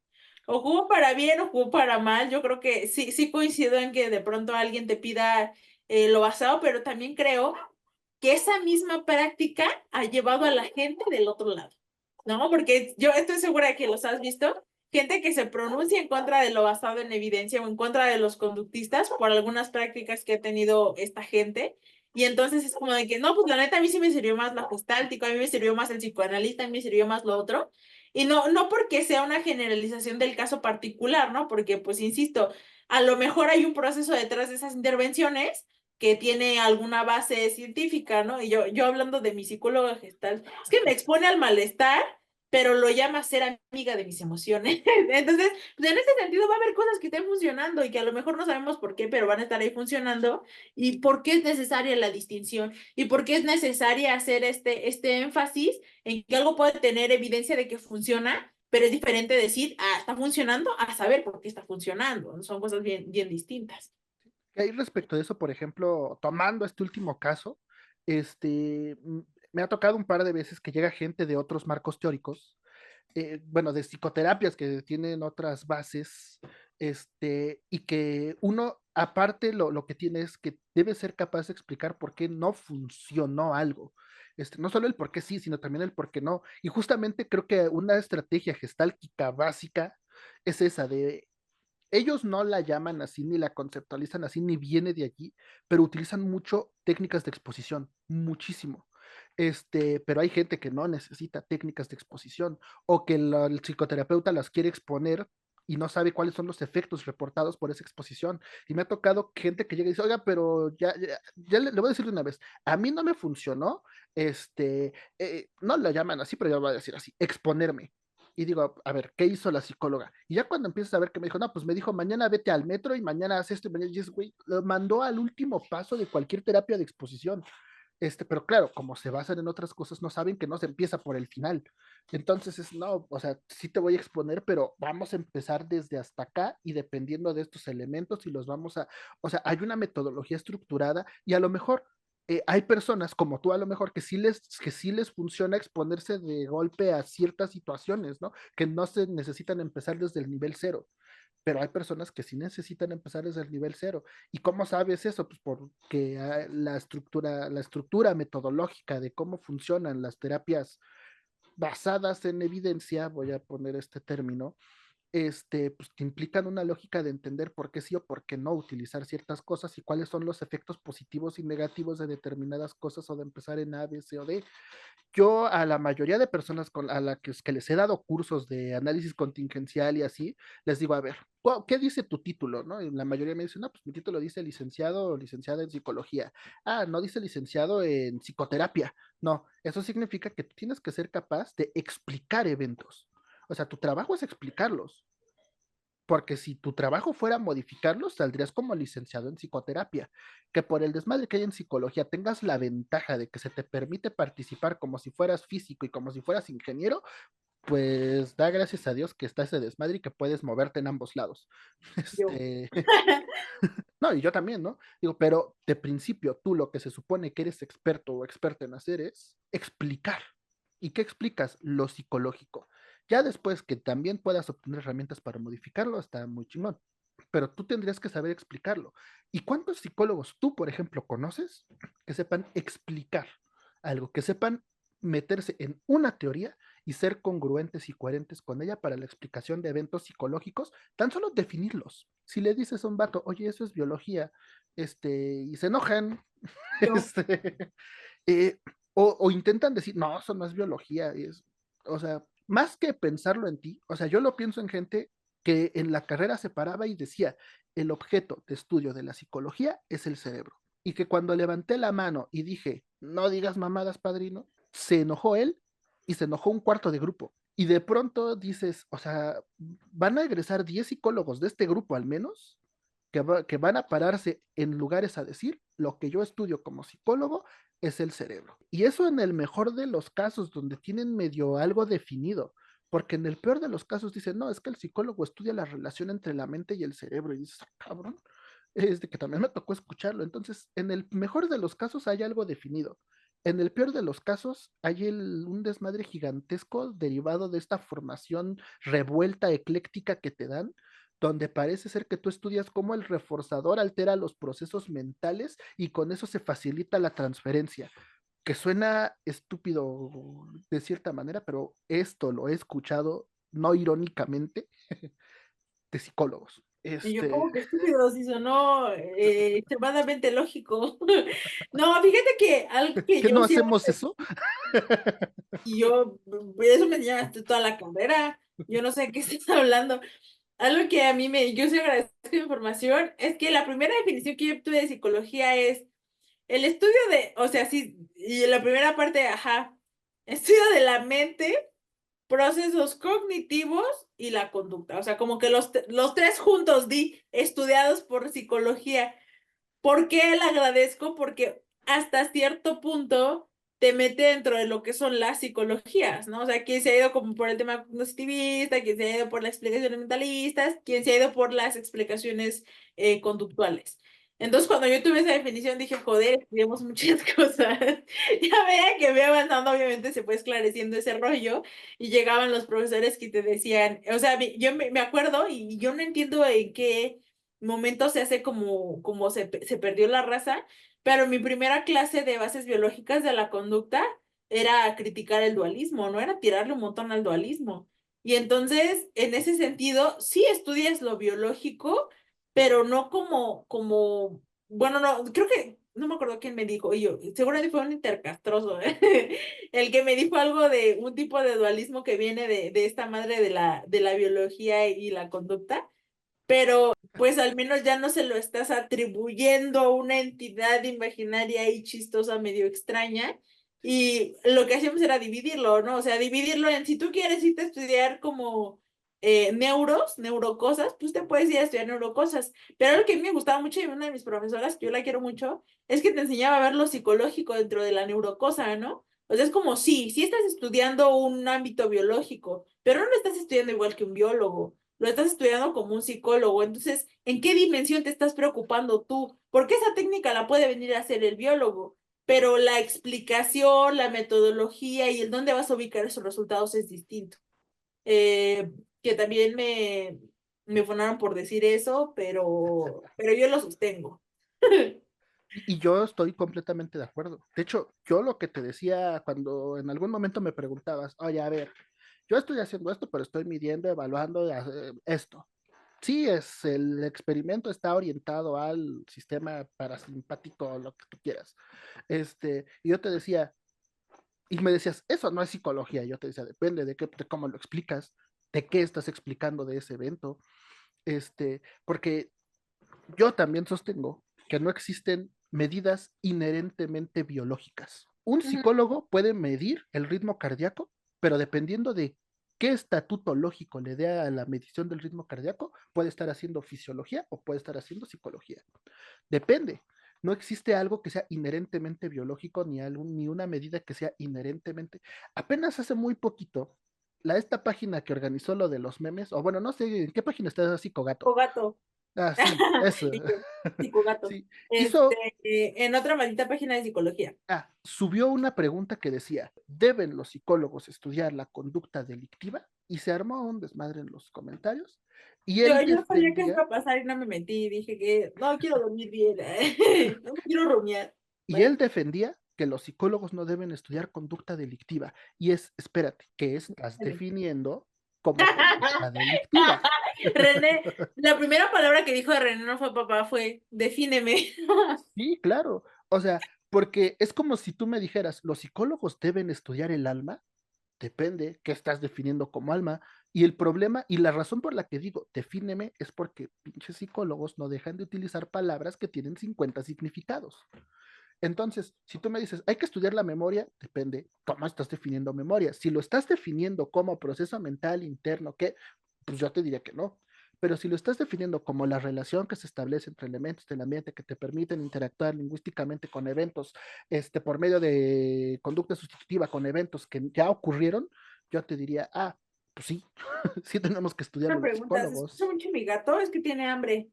O jugó para bien o jugó para mal. Yo creo que sí, sí coincido en que de pronto alguien te pida lo basado, pero también creo que esa misma práctica ha llevado a la gente del otro lado, ¿no? Porque yo estoy segura de que los has visto, gente que se pronuncia en contra de lo basado en evidencia o en contra de los conductistas por algunas prácticas que ha tenido esta gente. Y entonces es como de que, no, pues la neta a mí sí me sirvió más la gestáltico, a mí me sirvió más el psicoanalista, a mí me sirvió más lo otro. Y no porque sea una generalización del caso particular, ¿no? Porque, pues, insisto, a lo mejor hay un proceso detrás de esas intervenciones que tiene alguna base científica, ¿no? Y yo hablando de mi psicóloga gestal, es que me expone al malestar, pero lo llama ser amiga de mis emociones. Entonces, pues en ese sentido va a haber cosas que estén funcionando y que a lo mejor no sabemos por qué, pero van a estar ahí funcionando. ¿Y por qué es necesaria la distinción? ¿Y por qué es necesaria hacer este énfasis en que algo puede tener evidencia de que funciona? Pero es diferente decir, está funcionando, a saber por qué está funcionando. Son cosas bien, bien distintas. Y ahí respecto de eso, por ejemplo, tomando este último caso, me ha tocado un par de veces que llega gente de otros marcos teóricos, bueno, de psicoterapias que tienen otras bases, y que uno, aparte, lo que tiene es que debe ser capaz de explicar por qué no funcionó algo. No solo el por qué sí, sino también el por qué no. Y justamente creo que una estrategia gestáltica básica es esa de ellos no la llaman así, ni la conceptualizan así, ni viene de allí, pero utilizan mucho técnicas de exposición, muchísimo. Pero hay gente que no necesita técnicas de exposición o que el psicoterapeuta las quiere exponer y no sabe cuáles son los efectos reportados por esa exposición. Y me ha tocado gente que llega y dice, oiga, pero ya le voy a decir de una vez, a mí no me funcionó, no lo llaman así, pero ya lo voy a decir así, exponerme. Y digo, a ver, ¿qué hizo la psicóloga? Y ya cuando empiezas a ver que me dijo, no, pues me dijo, mañana vete al metro y mañana haz esto y mañana, y dices, güey, lo mandó al último paso de cualquier terapia de exposición. Pero claro, como se basan en otras cosas, no saben que no se empieza por el final. Entonces es, no, o sea, sí te voy a exponer, pero vamos a empezar desde hasta acá y dependiendo de estos elementos y los vamos a, o sea, hay una metodología estructurada y a lo mejor hay personas como tú a lo mejor que sí les funciona exponerse de golpe a ciertas situaciones, ¿no? Que no se necesitan empezar desde el nivel cero, pero hay personas que sí necesitan empezar desde el nivel cero. ¿Y cómo sabes eso? Pues porque la estructura metodológica de cómo funcionan las terapias basadas en evidencia, voy a poner este término, pues que implican una lógica de entender por qué sí o por qué no utilizar ciertas cosas y cuáles son los efectos positivos y negativos de determinadas cosas o de empezar en A, B, C o D. Yo a la mayoría de personas a las que les he dado cursos de análisis contingencial y así, les digo, a ver, ¿qué dice tu título? ¿No? Y la mayoría me dice, no, pues mi título dice licenciado o licenciada en psicología. Ah, no dice licenciado en psicoterapia. No, eso significa que tú tienes que ser capaz de explicar eventos. O sea, tu trabajo es explicarlos. Porque si tu trabajo fuera modificarlos, saldrías como licenciado en psicoterapia. Que por el desmadre que hay en psicología tengas la ventaja de que se te permite participar como si fueras físico y como si fueras ingeniero, pues da gracias a Dios que está ese desmadre y que puedes moverte en ambos lados. Yo. No, y yo también, ¿no? Digo, pero de principio tú lo que se supone que eres experto o experta en hacer es explicar. ¿Y qué explicas? Lo psicológico. Ya después que también puedas obtener herramientas para modificarlo, está muy chingón. Pero tú tendrías que saber explicarlo. ¿Y cuántos psicólogos tú, por ejemplo, conoces que sepan explicar algo, que sepan meterse en una teoría y ser congruentes y coherentes con ella para la explicación de eventos psicológicos, tan solo definirlos? Si le dices a un vato, oye, eso es biología, y se enojan, Yo. este, eh, o intentan decir, no, eso no es biología, o sea, más que pensarlo en ti, o sea, yo lo pienso en gente que en la carrera se paraba y decía, el objeto de estudio de la psicología es el cerebro. Y que cuando levanté la mano y dije, no digas mamadas, padrino, se enojó él y se enojó un cuarto de grupo. Y de pronto dices, o sea, van a egresar 10 psicólogos de este grupo al menos, que van a pararse en lugares a decir, lo que yo estudio como psicólogo es el cerebro. Y eso en el mejor de los casos, donde tienen medio algo definido, porque en el peor de los casos dicen, no, es que el psicólogo estudia la relación entre la mente y el cerebro, y dices, ah, cabrón, es de que también me tocó escucharlo. Entonces, en el mejor de los casos hay algo definido. En el peor de los casos hay un desmadre gigantesco derivado de esta formación revuelta, ecléctica que te dan, donde parece ser que tú estudias cómo el reforzador altera los procesos mentales y con eso se facilita la transferencia, que suena estúpido de cierta manera, pero esto lo he escuchado no irónicamente de psicólogos. Y yo como que estúpido, si sonó extremadamente lógico. No, fíjate que algo que ¿Qué yo no siempre, hacemos eso? y yo, eso me llevaste toda la carrera, yo no sé de qué estás hablando. Algo que a mí yo sí agradezco de información es que la primera definición que yo obtuve de psicología es el estudio de, o sea, sí, y la primera parte, ajá, estudio de la mente, procesos cognitivos y la conducta. O sea, como que los tres juntos estudiados por psicología. ¿Por qué le agradezco? Porque hasta cierto punto te mete dentro de lo que son las psicologías, ¿no? O sea, quien se ha ido como por el tema cognitivista, quien se ha ido por las explicaciones mentalistas, quien se ha ido por las explicaciones conductuales. Entonces, cuando yo tuve esa definición, dije, joder, estudiamos muchas cosas. Ya veía que me avanzando, obviamente se fue esclareciendo ese rollo y llegaban los profesores que te decían, o sea, yo me acuerdo y yo no entiendo en qué momento se hace como se perdió la raza, pero mi primera clase de bases biológicas de la conducta era criticar el dualismo, no era tirarle un montón al dualismo. Y entonces, en ese sentido, sí estudias lo biológico, pero no bueno, no, creo que, no me acuerdo quién me dijo, y yo, seguramente fue un intercastroso, el que me dijo algo de un tipo de dualismo que viene de esta madre de la biología y la conducta, pero pues al menos ya no se lo estás atribuyendo a una entidad imaginaria y chistosa, medio extraña. Y lo que hacíamos era dividirlo, ¿no? O sea, dividirlo en si tú quieres irte a estudiar como neurocosas, pues te puedes ir a estudiar neurocosas. Pero lo que a mí me gustaba mucho y una de mis profesoras, que yo la quiero mucho, es que te enseñaba a ver lo psicológico dentro de la neurocosa, ¿no? O sea, es como sí estás estudiando un ámbito biológico, pero no lo estás estudiando igual que un biólogo, lo estás estudiando como un psicólogo. Entonces, ¿en qué dimensión te estás preocupando tú? Porque esa técnica la puede venir a hacer el biólogo, pero la explicación, la metodología y el dónde vas a ubicar esos resultados es distinto. Que también me funaron por decir eso, pero yo lo sostengo. Y yo estoy completamente de acuerdo. De hecho, yo lo que te decía cuando en algún momento me preguntabas, oye, a ver, yo estoy haciendo esto, pero estoy midiendo, evaluando esto. Sí, el experimento está orientado al sistema parasimpático o lo que tú quieras. Y yo te decía, y me decías, eso no es psicología. Yo te decía, depende de cómo lo explicas, de qué estás explicando de ese evento. Porque yo también sostengo que no existen medidas inherentemente biológicas. Un Ujú. psicólogo puede medir el ritmo cardíaco, pero dependiendo de qué estatuto lógico le dé a la medición del ritmo cardíaco, puede estar haciendo fisiología o puede estar haciendo psicología. Depende. No existe algo que sea inherentemente biológico ni una medida que sea inherentemente. Apenas hace muy poquito, esta página que organizó lo de los memes, o bueno, no sé en qué página está Psicogato. Gato. Ah, sí, eso. Y yo, psicogato. Sí, hizo, En otra maldita página de psicología. subió una pregunta que decía, ¿deben los psicólogos estudiar la conducta delictiva? Y se armó un desmadre en los comentarios. Y él Yo sabía que iba defendía, a pasar y no me metí. Dije que no quiero dormir bien. No quiero rumiar. y él Bueno, defendía que los psicólogos no deben estudiar conducta delictiva. Y espérate, ¿qué estás definiendo como conducta delictiva? René, la primera palabra que dijo de René no fue papá, fue defíneme. Sí, claro. O sea, porque es como si tú me dijeras, los psicólogos deben estudiar el alma. Depende qué estás definiendo como alma. Y el problema y la razón por la que digo defíneme es porque pinches psicólogos no dejan de utilizar palabras que tienen 50 significados. Entonces, si tú me dices, hay que estudiar la memoria, depende cómo estás definiendo memoria. Si lo estás definiendo como proceso mental interno, ¿qué? Pues yo te diría que no. Pero si lo estás definiendo como la relación que se establece entre elementos del ambiente que te permiten interactuar lingüísticamente con eventos, por medio de conducta sustitutiva con eventos que ya ocurrieron, yo te diría, pues sí, sí tenemos que estudiarlo Una los pregunta, ¿se escucha psicólogos. mucho mi gato? Es que tiene hambre.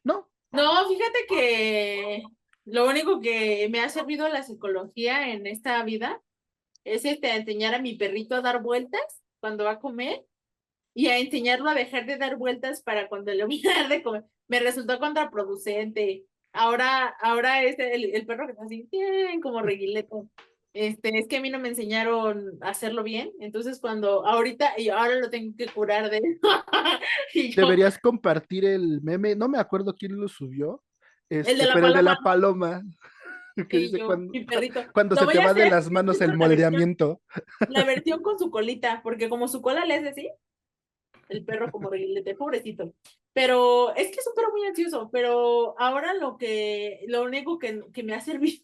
No, No, fíjate que lo único que me ha servido la psicología en esta vida es enseñar a mi perrito a dar vueltas cuando va a comer y a enseñarlo a dejar de dar vueltas para cuando le voy a dar de comer. Me resultó contraproducente. Ahora es el perro que está así, bien, como reguileto. Es que a mí no me enseñaron a hacerlo bien, entonces y ahora lo tengo que curar de y yo, deberías compartir el meme, no me acuerdo quién lo subió, el de la pero el de paloma, la paloma, que y dice yo, mi perrito, cuando lo se voy te a va de hacer, las manos el moldeamiento. la versión con su colita, porque como su cola le es así, el perro como reguilete, pobrecito. Pero es que es un perro muy ansioso, pero ahora lo único que me ha servido,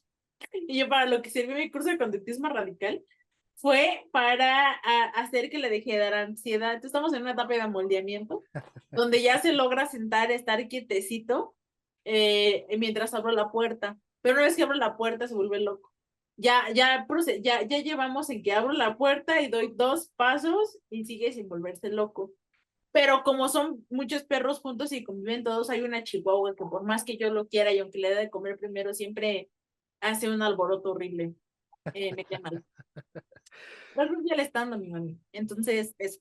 y yo para lo que sirvió mi curso de conductismo radical, fue para hacer que le deje de dar ansiedad. Entonces estamos en una etapa de amoldeamiento, donde ya se logra sentar, estar quietecito, mientras abro la puerta. Pero una vez que abro la puerta se vuelve loco. Ya llevamos en que abro la puerta y doy 2 pasos y sigue sin volverse loco. Pero como son muchos perros juntos y conviven todos, hay una chihuahua que por más que yo lo quiera y aunque le dé de comer primero, siempre hace un alboroto horrible. Me queda mal. Pero ya le está dando mi mami. Entonces, eso.